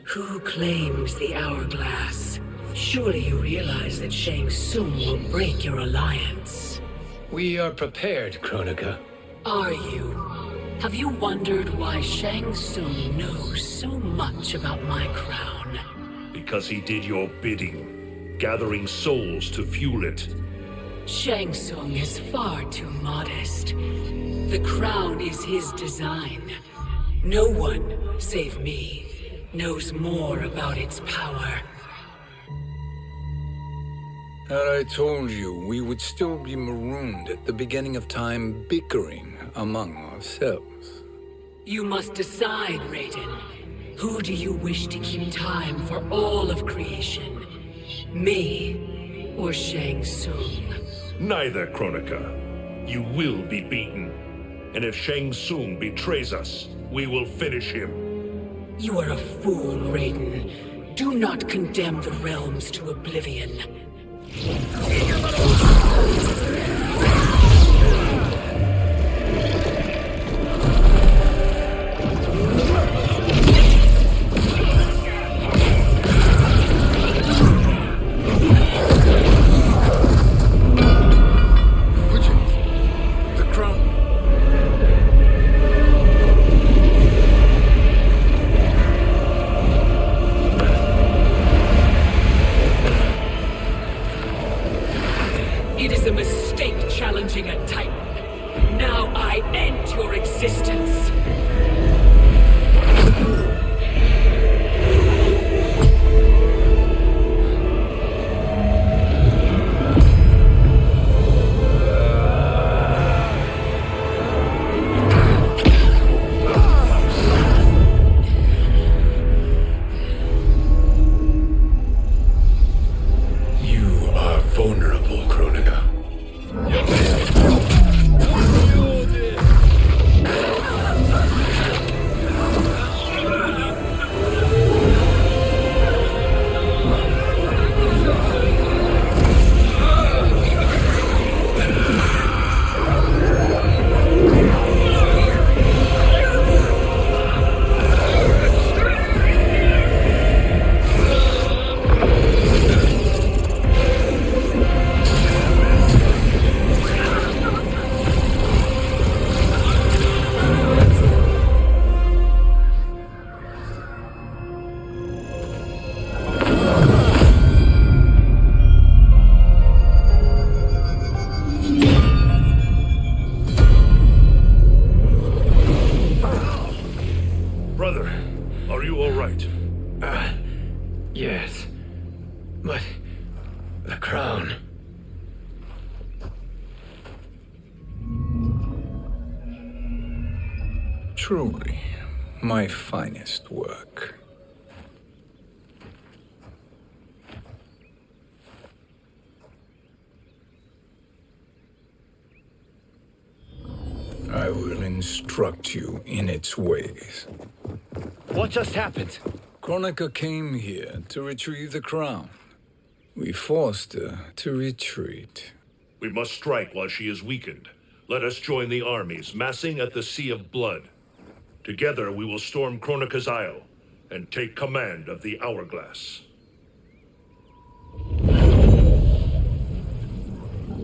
Who claims the hourglass? Surely you realize that Shang Tsung will break your alliance. We are prepared, Kronika. Are you? Have you wondered why Shang Tsung knows so much about my crown? Because he did your bidding, gathering souls to fuel it. Shang Tsung is far too modest. The crown is his design. No one, save me, knows more about its power. Had I told you, we would still be marooned at the beginning of time, bickering among ourselves. You must decide, Raiden. Who do you wish to keep time for all of creation? Me or Shang Tsung? Neither, Kronika. You will be beaten. And if Shang Tsung betrays us, we will finish him. You are a fool, Raiden. Do not condemn the realms to oblivion. It is a mistake challenging a Titan. Now I end your existence. You are vulnerable, Kronika. Brother, are you all right? Yes. But the crown. Truly, my finest work. I will instruct you in its ways. What just happened? Kronika came here to retrieve the crown. We forced her to retreat. We must strike while she is weakened. Let us join the armies, massing at the Sea of Blood. Together we will storm Kronika's Isle and take command of the Hourglass.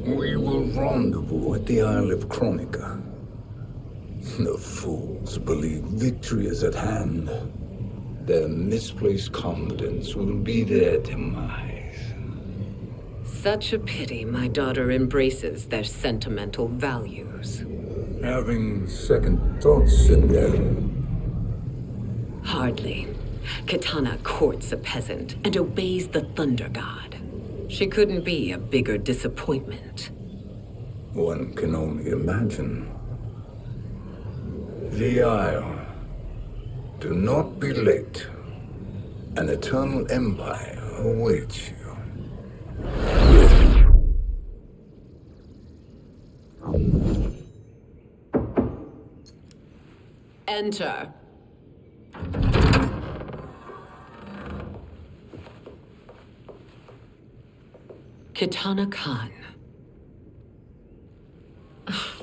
We will rendezvous at the Isle of Kronika. The fools believe victory is at hand. Their misplaced confidence will be their demise. Such a pity my daughter embraces their sentimental values. Having second thoughts in them. Hardly. Kitana courts a peasant and obeys the Thunder God. She couldn't be a bigger disappointment. One can only imagine. The Isle. Do not be late. An eternal empire awaits you. Enter. Kitana Khan.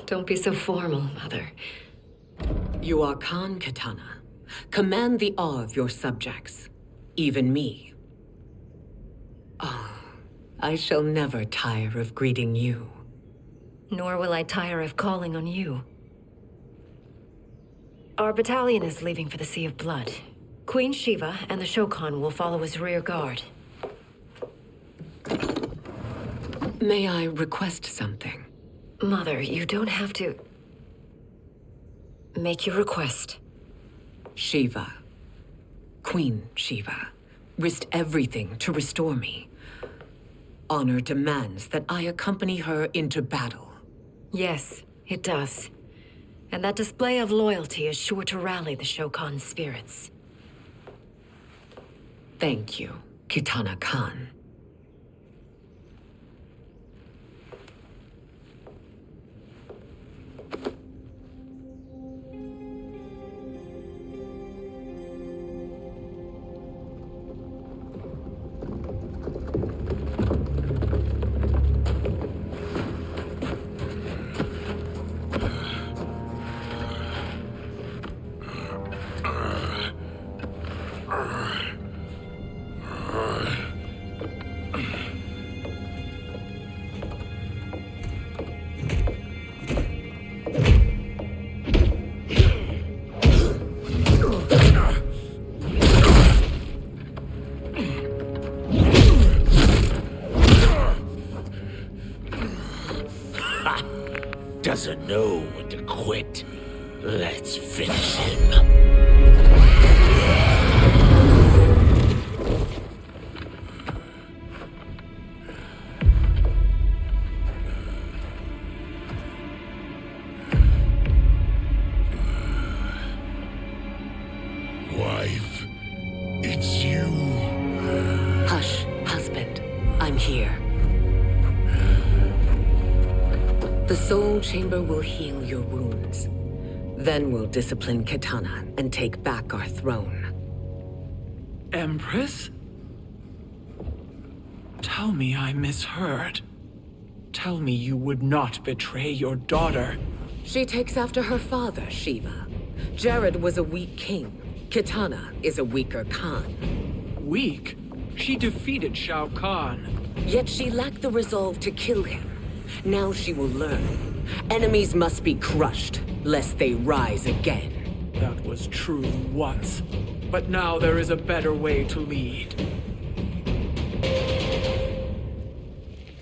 Don't be so formal, Mother. You are Khan Kitana. Command the awe of your subjects. Even me. Oh, I shall never tire of greeting you. Nor will I tire of calling on you. Our battalion is leaving for the Sea of Blood. Queen Shiva and the Shokan will follow as rear guard. May I request something? Mother, you don't have to... Make your request. Shiva. Queen Shiva. Risked everything to restore me. Honor demands that I accompany her into battle. Yes, it does. And that display of loyalty is sure to rally the Shokan's spirits. Thank you, Kitana Khan. Doesn't know when to quit. Let's finish him. Wife, it's you. Hush, husband. I'm here. The Soul Chamber will heal your wounds. Then we'll discipline Kitana and take back our throne. Empress? Tell me I misheard. Tell me you would not betray your daughter. She takes after her father, Shiva. Jared was a weak king. Kitana is a weaker Khan. Weak? She defeated Shao Kahn. Yet she lacked the resolve to kill him. Now she will learn. Enemies must be crushed, lest they rise again. That was true once. But now there is a better way to lead.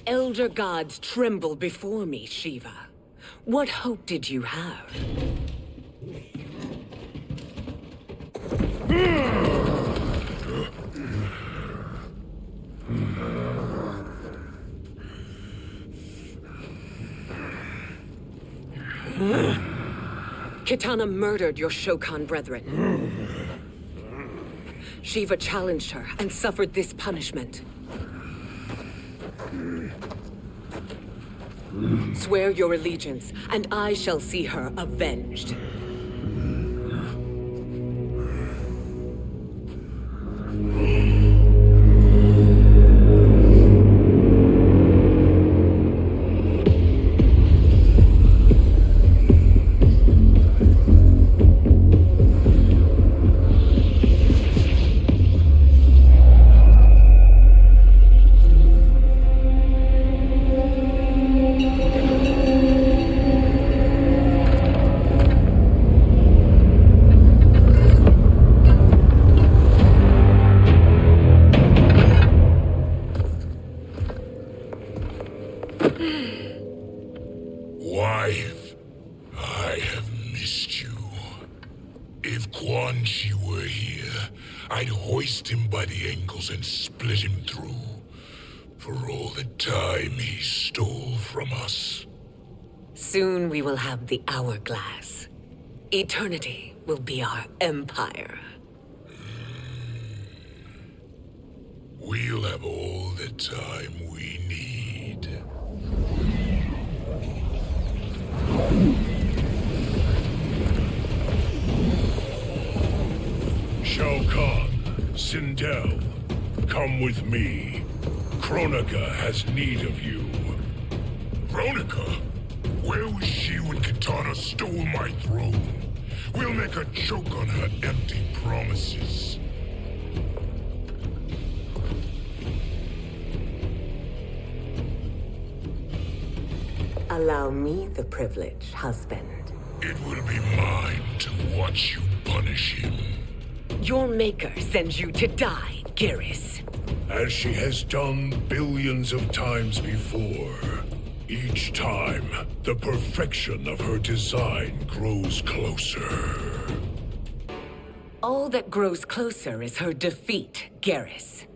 Elder gods tremble before me, Shiva. What hope did you have? Kitana murdered your Shokan brethren. Shiva challenged her and suffered this punishment. Swear your allegiance, and I shall see her avenged. Wife, I have missed you. If Quan Chi were here, I'd hoist him by the ankles and split him through. for all the time he stole from us. Soon we will have the hourglass. Eternity will be our empire. We'll have all the time we need. Shao Kahn, Sindel, come with me. Kronika has need of you. Kronika? Where was she when Kitana stole my throne? We'll make her choke on her empty promises. Allow me the privilege, husband. It will be mine to watch you punish him. Your maker sends you to die, Garrus. As she has done billions of times before. Each time, the perfection of her design grows closer. All that grows closer is her defeat, Garrus.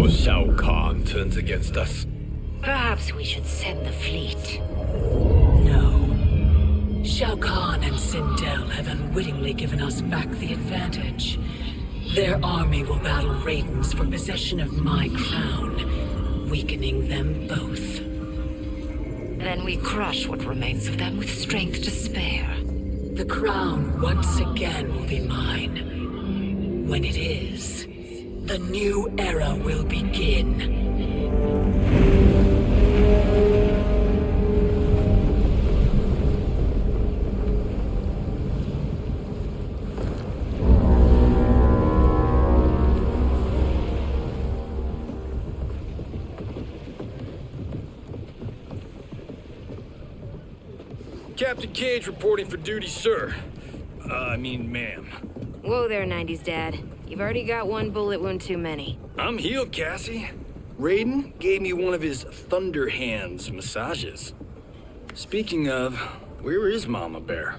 Shao Kahn turns against us. Perhaps we should send the fleet. No. Shao Kahn and Sindel have unwittingly given us back the advantage. Their army will battle Raidens for possession of my crown, weakening them both. Then we crush what remains of them with strength to spare. The crown once again will be mine. When it is, the new era will begin. Captain Cage reporting for duty, sir. Ma'am. Whoa there, 90s Dad. You've already got one bullet wound too many. I'm healed, Cassie. Raiden gave me one of his Thunder Hands massages. Speaking of, where is Mama Bear?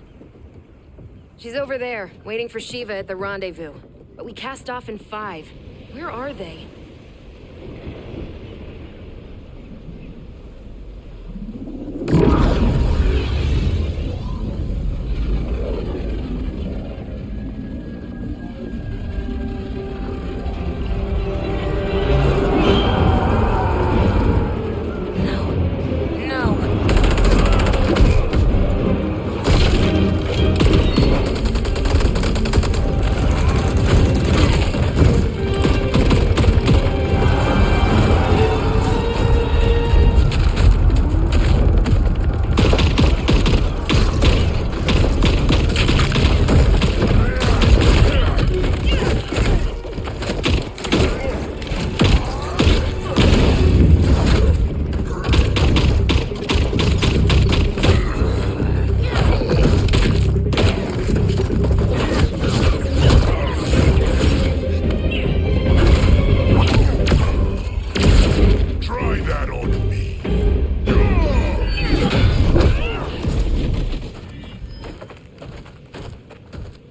She's over there, waiting for Shiva at the rendezvous. But we cast off in 5. Where are they?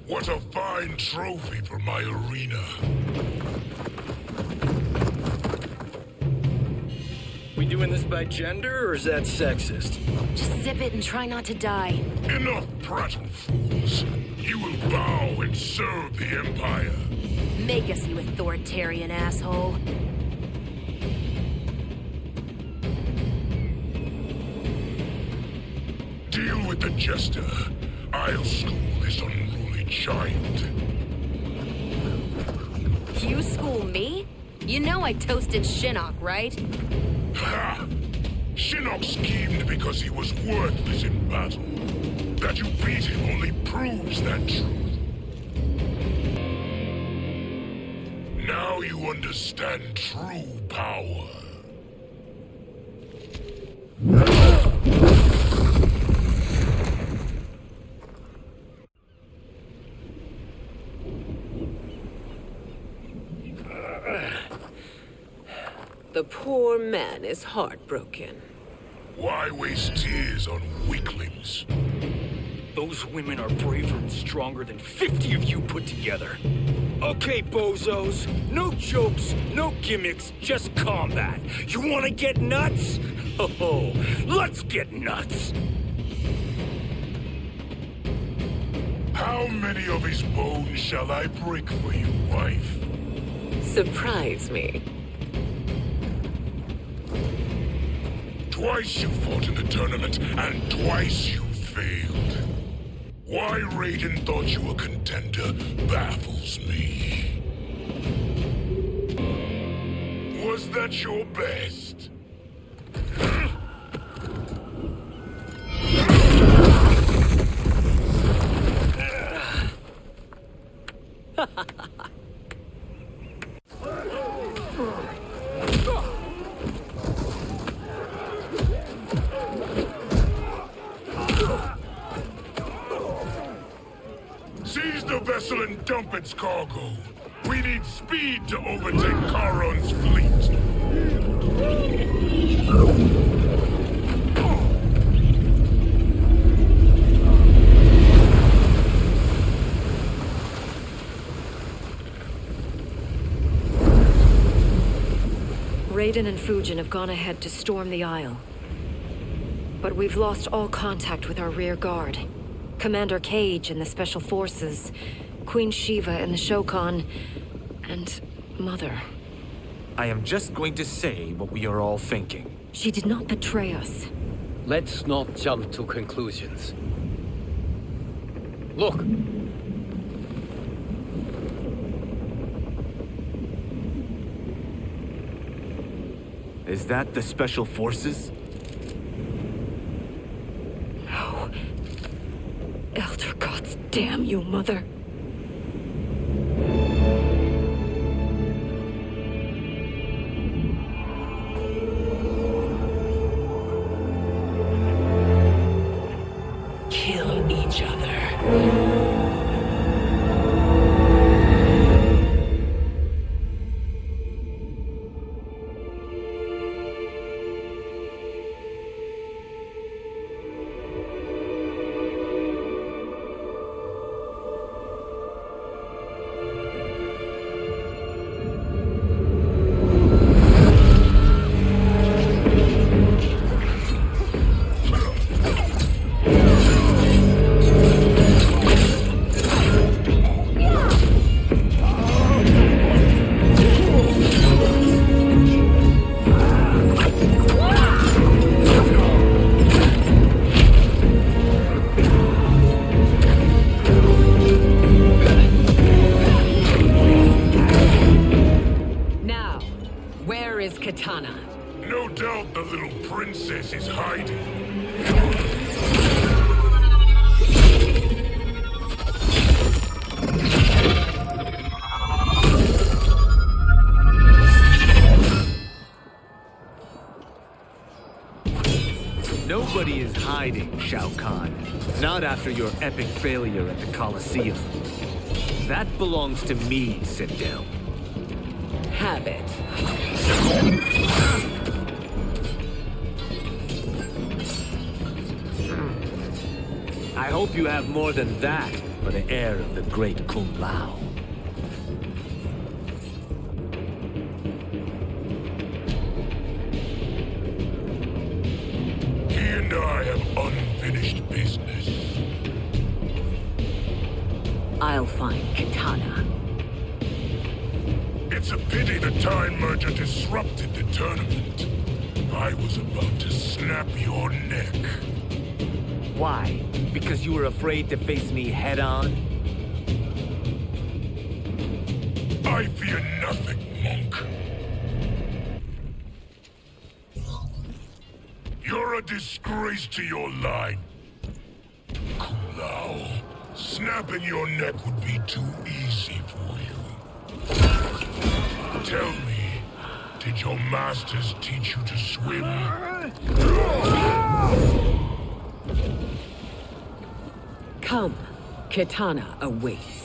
What a fine trophy for my arena. We doing this by gender, or is that sexist? Just zip it and try not to die. Enough prattle, fools. You will bow and serve the Empire. Make us, you authoritarian asshole. Deal with the jester. I'll school this unruly giant. You school me? You know I toasted Shinnok, right? Ha! Shinnok schemed because he was worthless in battle. That you beat him only proves that truth. Now you understand true power. The poor man is heartbroken. Why waste tears on weaklings? Those women are braver and stronger than 50 of you put together. Okay, bozos. No jokes, no gimmicks, just combat. You wanna get nuts? Oh, let's get nuts! How many of his bones shall I break for you, wife? Surprise me. Twice you fought in the tournament, and twice you failed. Why Raiden thought you a contender baffles me. Was that your best? Seize the vessel and dump its cargo. We need speed to overtake Charon's fleet. Raiden and Fujin have gone ahead to storm the Isle. But we've lost all contact with our rear guard. Commander Cage and the Special Forces, Queen Shiva and the Shokan, and Mother. I am just going to say what we are all thinking. She did not betray us. Let's not jump to conclusions. Look! Is that the Special Forces? No. Elder gods, damn you, Mother. Kill each other. Katana. No doubt the little princess is hiding. Nobody is hiding, Shao Kahn. Not after your epic failure at the Colosseum. That belongs to me, Sindel. Have it. I hope you have more than that for the heir of the great Kung Lao. He and I have unfinished business. I'll find Katana. It's a pity the Time Merger disrupted the tournament. I was about to snap your neck. Why? Because you were afraid to face me head-on? I fear nothing, monk. You're a disgrace to your line. Kulao, snapping your neck would be too easy for you. Tell me, did your masters teach you to swim? Come, Kitana awaits.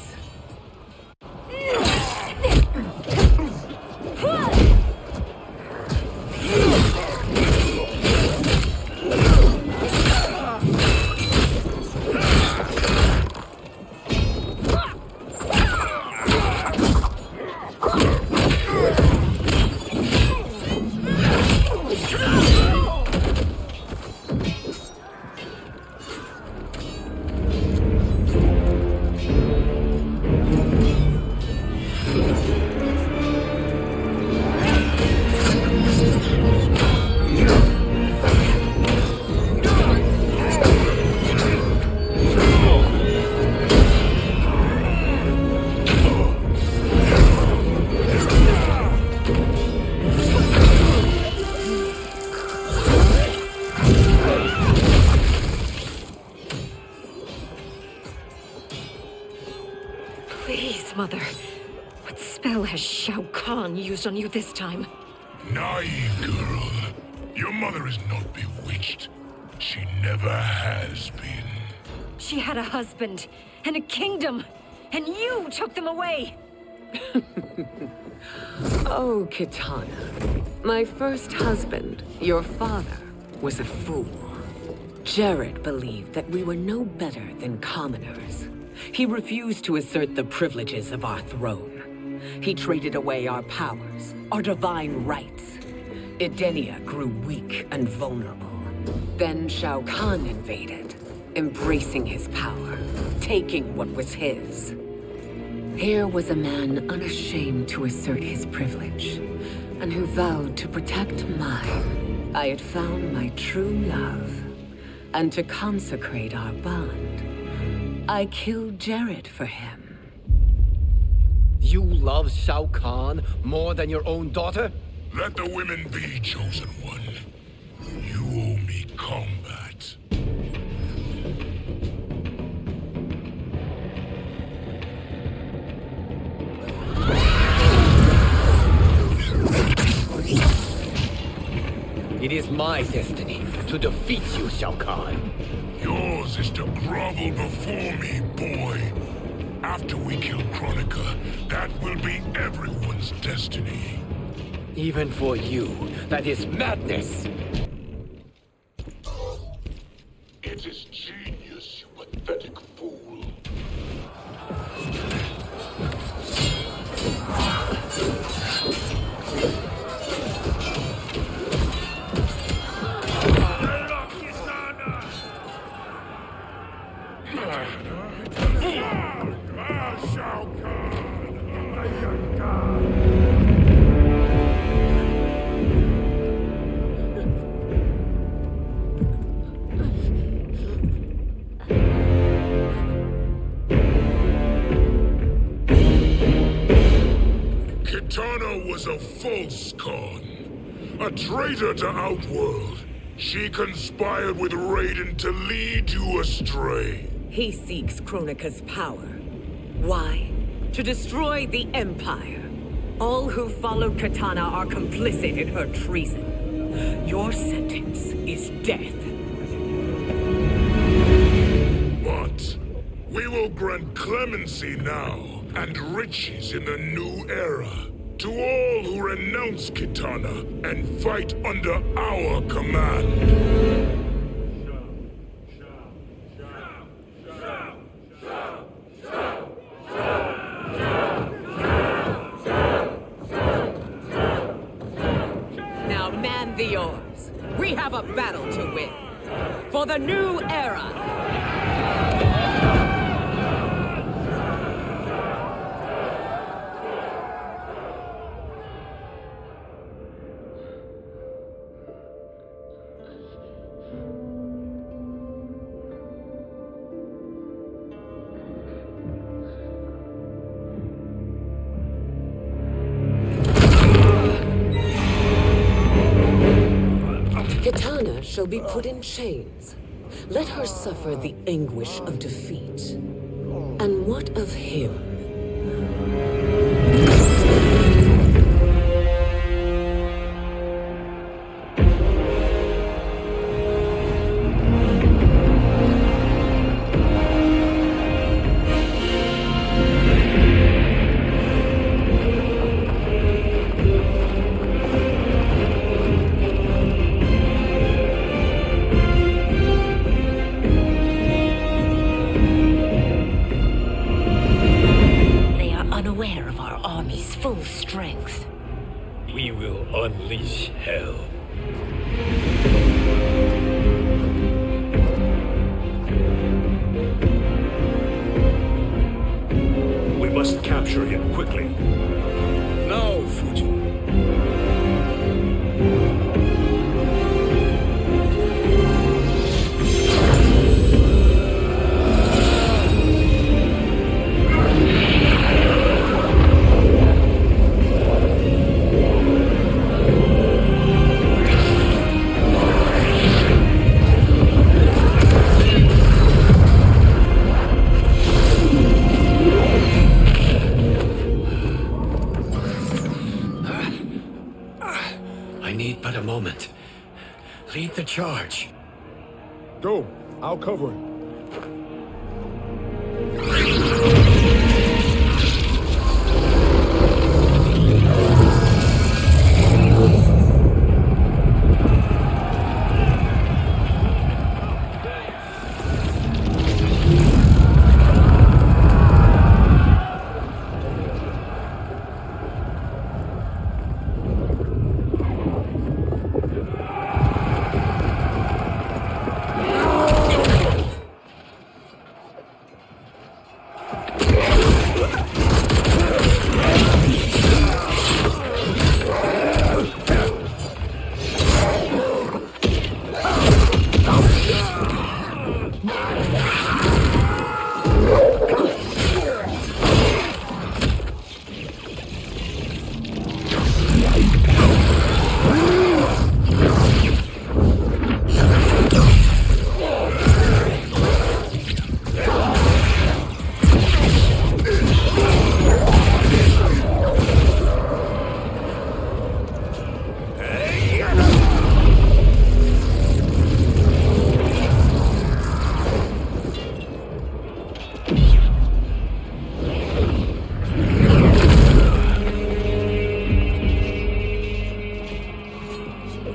Please, Mother. What spell has Shao Kahn used on you this time? Naive girl. Your mother is not bewitched. She never has been. She had a husband and a kingdom, and you took them away! Oh, Kitana. My first husband, your father, was a fool. Jared believed that we were no better than commoners. He refused to assert the privileges of our throne. He traded away our powers, our divine rights. Edenia grew weak and vulnerable. Then Shao Kahn invaded, embracing his power, taking what was his. Here was a man unashamed to assert his privilege, and who vowed to protect mine. I had found my true love, and to consecrate our bond, I killed Jared for him. You love Shao Kahn more than your own daughter? Let the women be, chosen one. You owe me combat. It is my destiny to defeat you, Shao Kahn. Yours is to grovel before me, boy. After we kill Kronika, that will be everyone's destiny. Even for you, that is madness! It is genius, you pathetic fool. Kitana was a false Khan, a traitor to Outworld. She conspired with Raiden to lead you astray. He seeks Kronika's power. Why? To destroy the Empire. All who followed Kitana are complicit in her treason. Your sentence is death. But we will grant clemency now and riches in the new era to all who renounce Kitana and fight under our command. Now man the oars. We have a battle to win. For the new era. shall be put in chains. Let her suffer the anguish of defeat. And what of him? We will unleash hell. We must capture him quickly. Now, Fujin. I need but a moment. Lead the charge. Go. I'll cover it.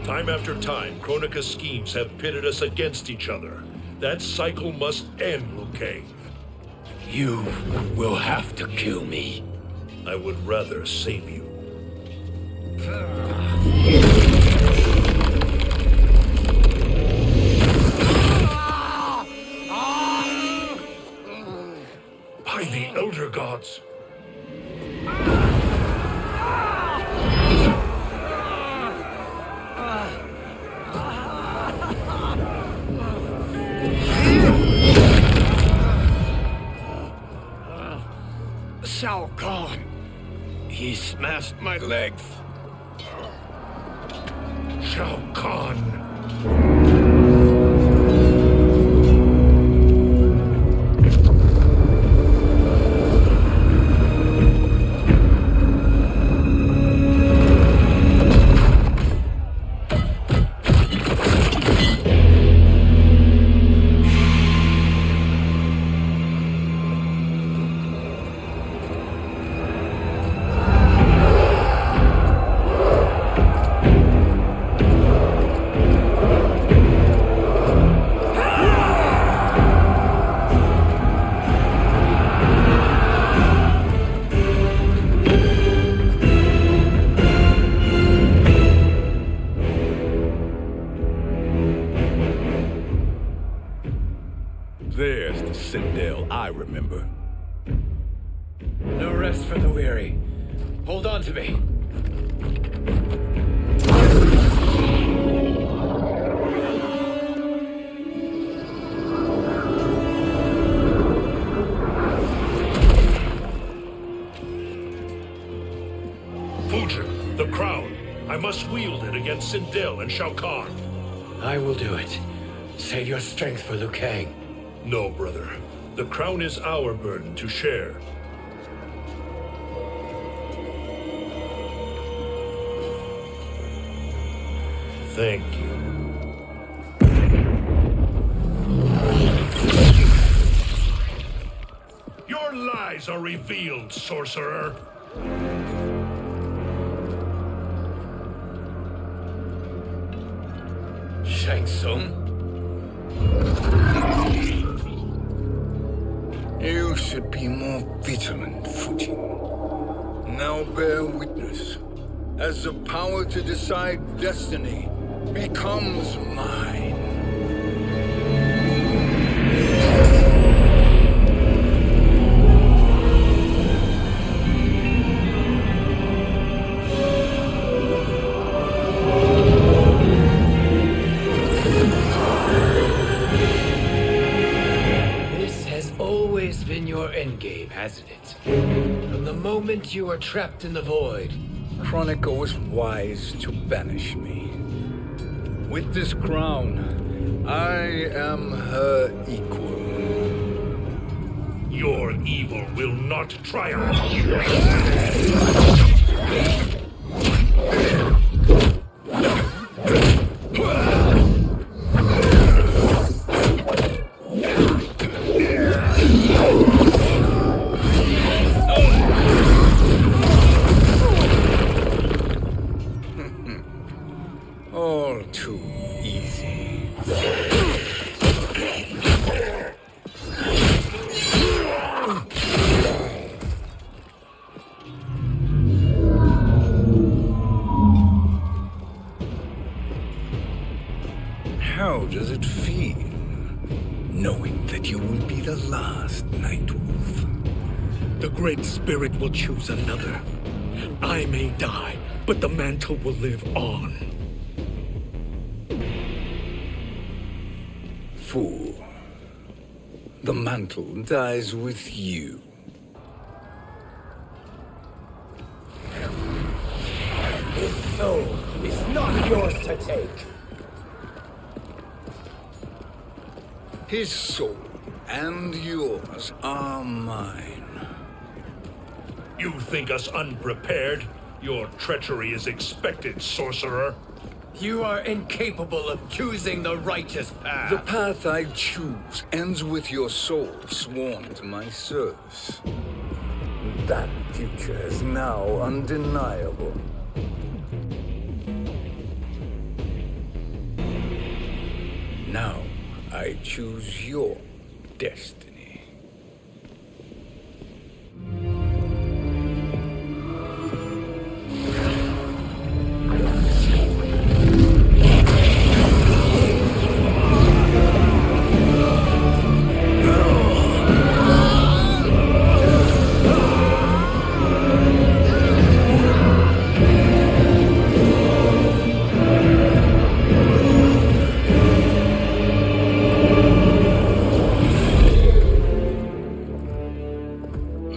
Time after time, Kronika's schemes have pitted us against each other. That cycle must end, Liu Kang. You will have to kill me. I would rather save you. By the Elder Gods! Shao Kahn! He smashed my legs! Shao Kahn! There's the Citadel I remember. No rest for the weary. Hold on to me. Fujin, the crown. I must wield it against Sindel and Shao Kahn. I will do it. Save your strength for Liu Kang. No, brother. The crown is our burden to share. Thank you. Your lies are revealed, sorcerer. Shang Tsung? You should be more vigilant, Fujin. Now bear witness. As the power to decide destiny becomes mine. This has always been your endgame, hasn't it? From the moment you were trapped in the void. Kronika was wise to banish me. With this crown, I am her equal. Your evil will not triumph. All too easy. How does it feel, knowing that you will be the last Nightwolf? The Great Spirit will choose another. I may die, but the mantle will live on. Fool. The mantle dies with you. His soul is not yours to take. His soul and yours are mine. You think us unprepared? Your treachery is expected, sorcerer. You are incapable of choosing the righteous path. The path I choose ends with your soul sworn to my service. That future is now undeniable. Now I choose your destiny.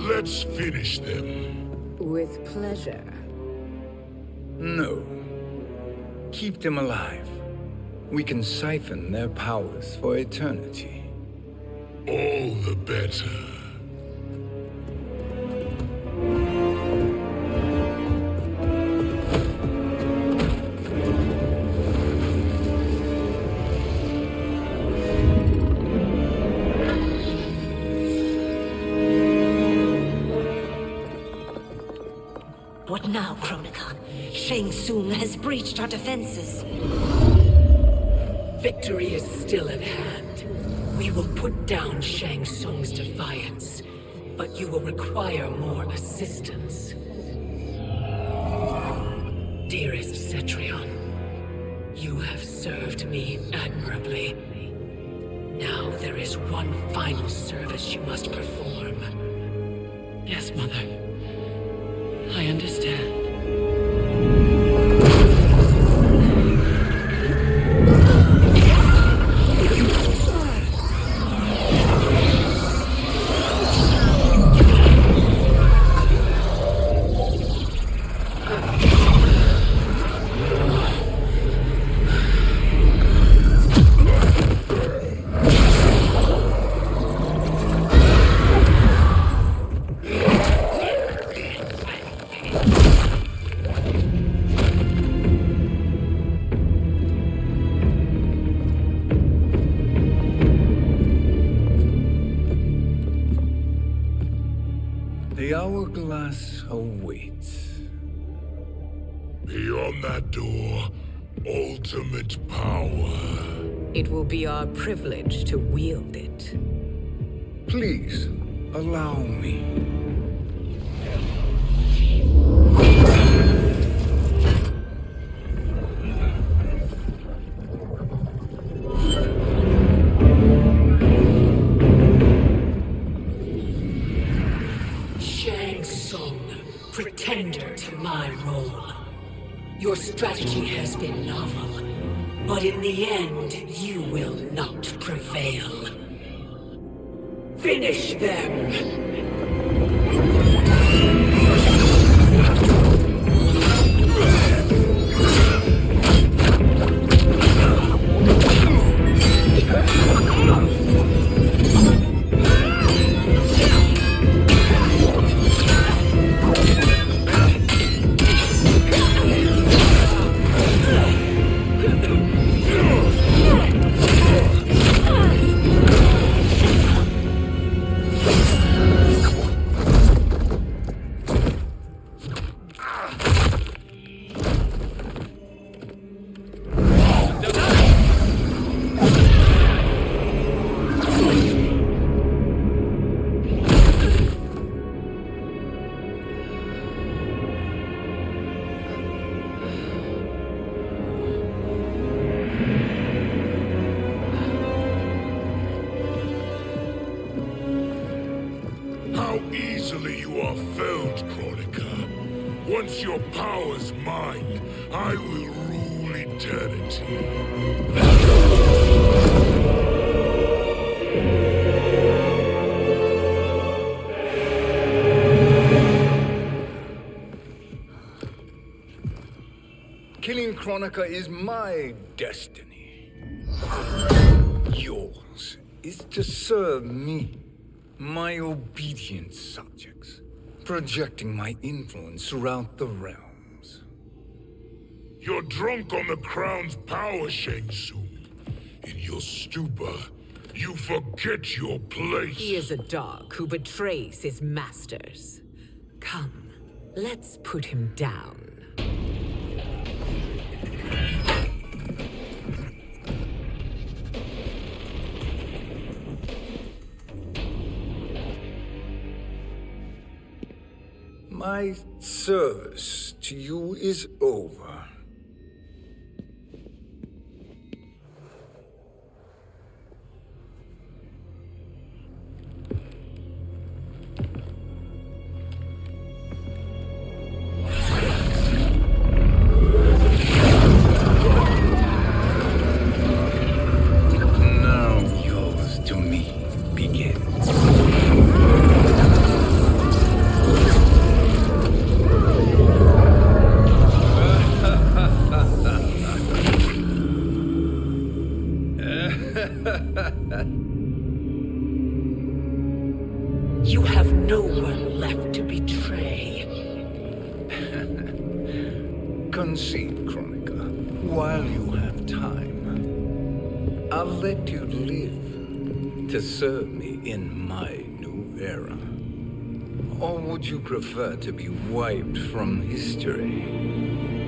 Let's finish them. With pleasure. No. Keep them alive. We can siphon their powers for eternity. All the better. What now, Kronika? Shang Tsung has breached our defenses. Victory is still at hand. We will put down Shang Tsung's defiance, but you will require more assistance. Dearest Cetrion, you have served me admirably. Now there is one final service you must perform. Yes, Mother. I understand. hourglass awaits. Beyond that door, ultimate power. It will be our privilege to wield it. Please, allow me. Shang Tsung, pretender to my role. Your strategy has been novel, but in the end, you will not prevail. Finish them! How easily you are felled, Kronika. Once your power's mine, I will rule eternity. Killing Kronika is my destiny. Yours is to serve me, my obedient subjects, projecting my influence throughout the realms. You're drunk on the crown's power, Shang Tsung. In your stupor, you forget your place. He is a dog who betrays his masters. Come, let's put him down. My service to you is over. Now yours to me begins. You have no one left to betray. Concede, Kronika, while you have time. I'll let you live to serve me in my new era. Or would you prefer to be wiped from history?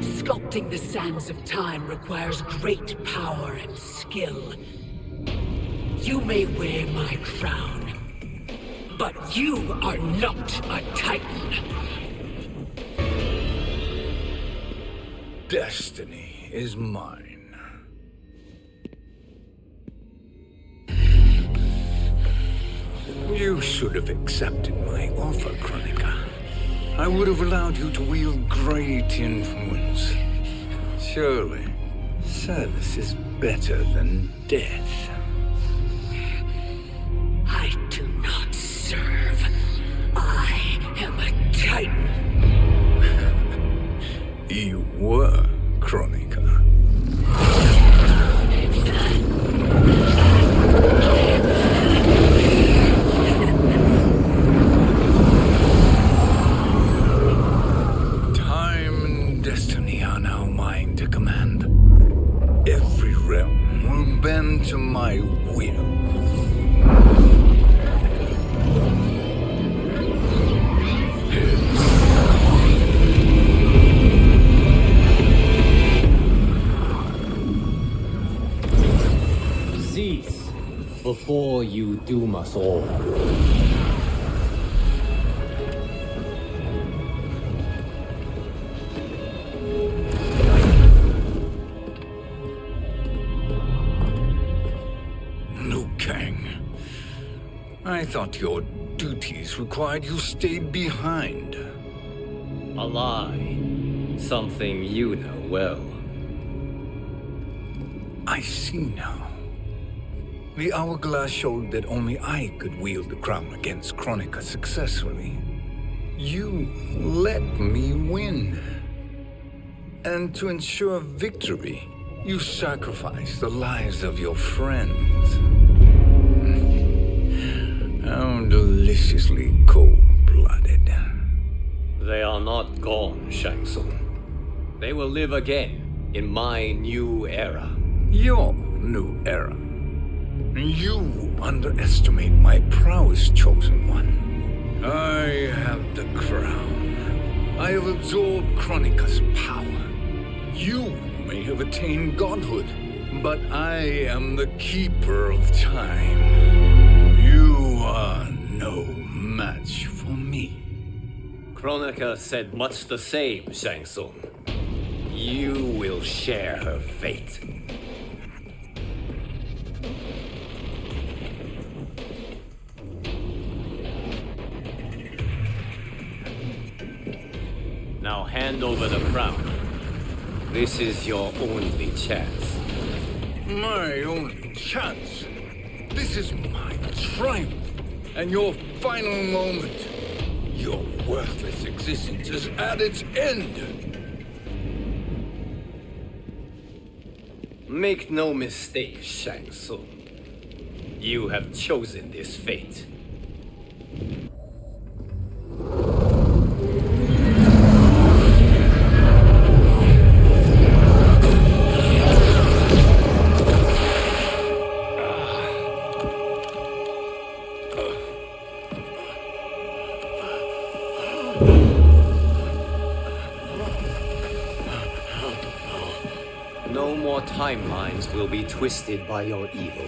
Sculpting the sands of time requires great power and skill. You may wear my crown, but you are not a Titan. Destiny is mine. You should have accepted my offer, Kronika. I would have allowed you to wield great influence. Surely, service is better than death. I do not serve. I am a Titan. You were, Kronika. Time and destiny are now mine to command. Every realm will bend to my will. before you doom us all. Liu Kang. I thought your duties required you stayed behind. A lie. Something you know well. I see now. The hourglass showed that only I could wield the crown against Kronika successfully. You let me win. And to ensure victory, you sacrificed the lives of your friends. How deliciously cold-blooded. They are not gone, Shang Tsung. They will live again in my new era. Your new era. You underestimate my prowess, Chosen One. I have the crown. I have absorbed Kronika's power. You may have attained godhood, but I am the keeper of time. You are no match for me. Kronika said much the same, Shang Tsung. You will share her fate. Now hand over the crown. This is your only chance. My only chance? This is my triumph, and your final moment. Your worthless existence is at its end. Make no mistake, Shang Tsung. You have chosen this fate. No more timelines will be twisted by your evil.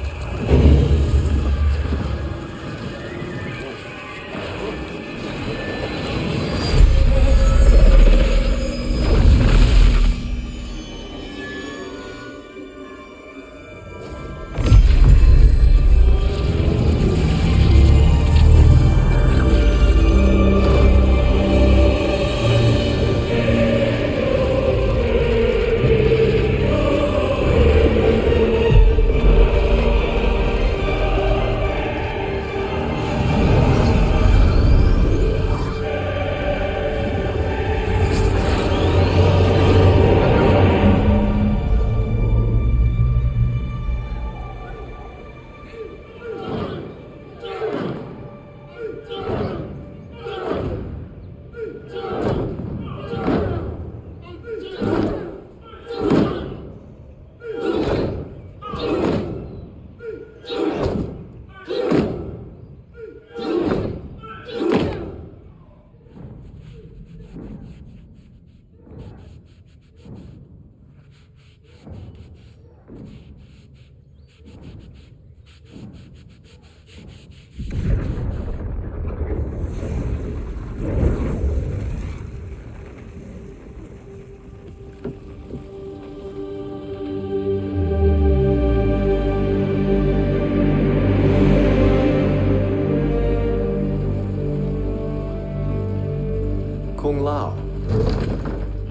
Kung Lao.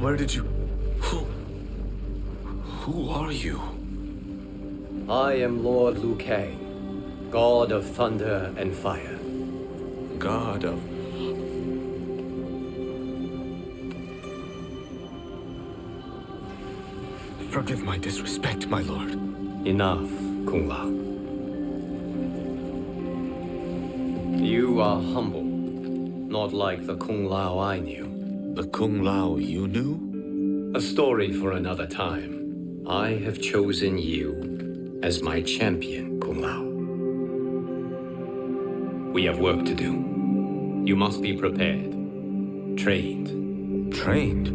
Where did you... Who are you? I am Lord Liu Kang, God of Thunder and Fire. God of... Forgive my disrespect, my lord. Enough, Kung Lao. You are humble, not like the Kung Lao I knew. The Kung Lao you knew? A story for another time. I have chosen you as my champion, Kung Lao. We have work to do. You must be prepared, trained. Trained?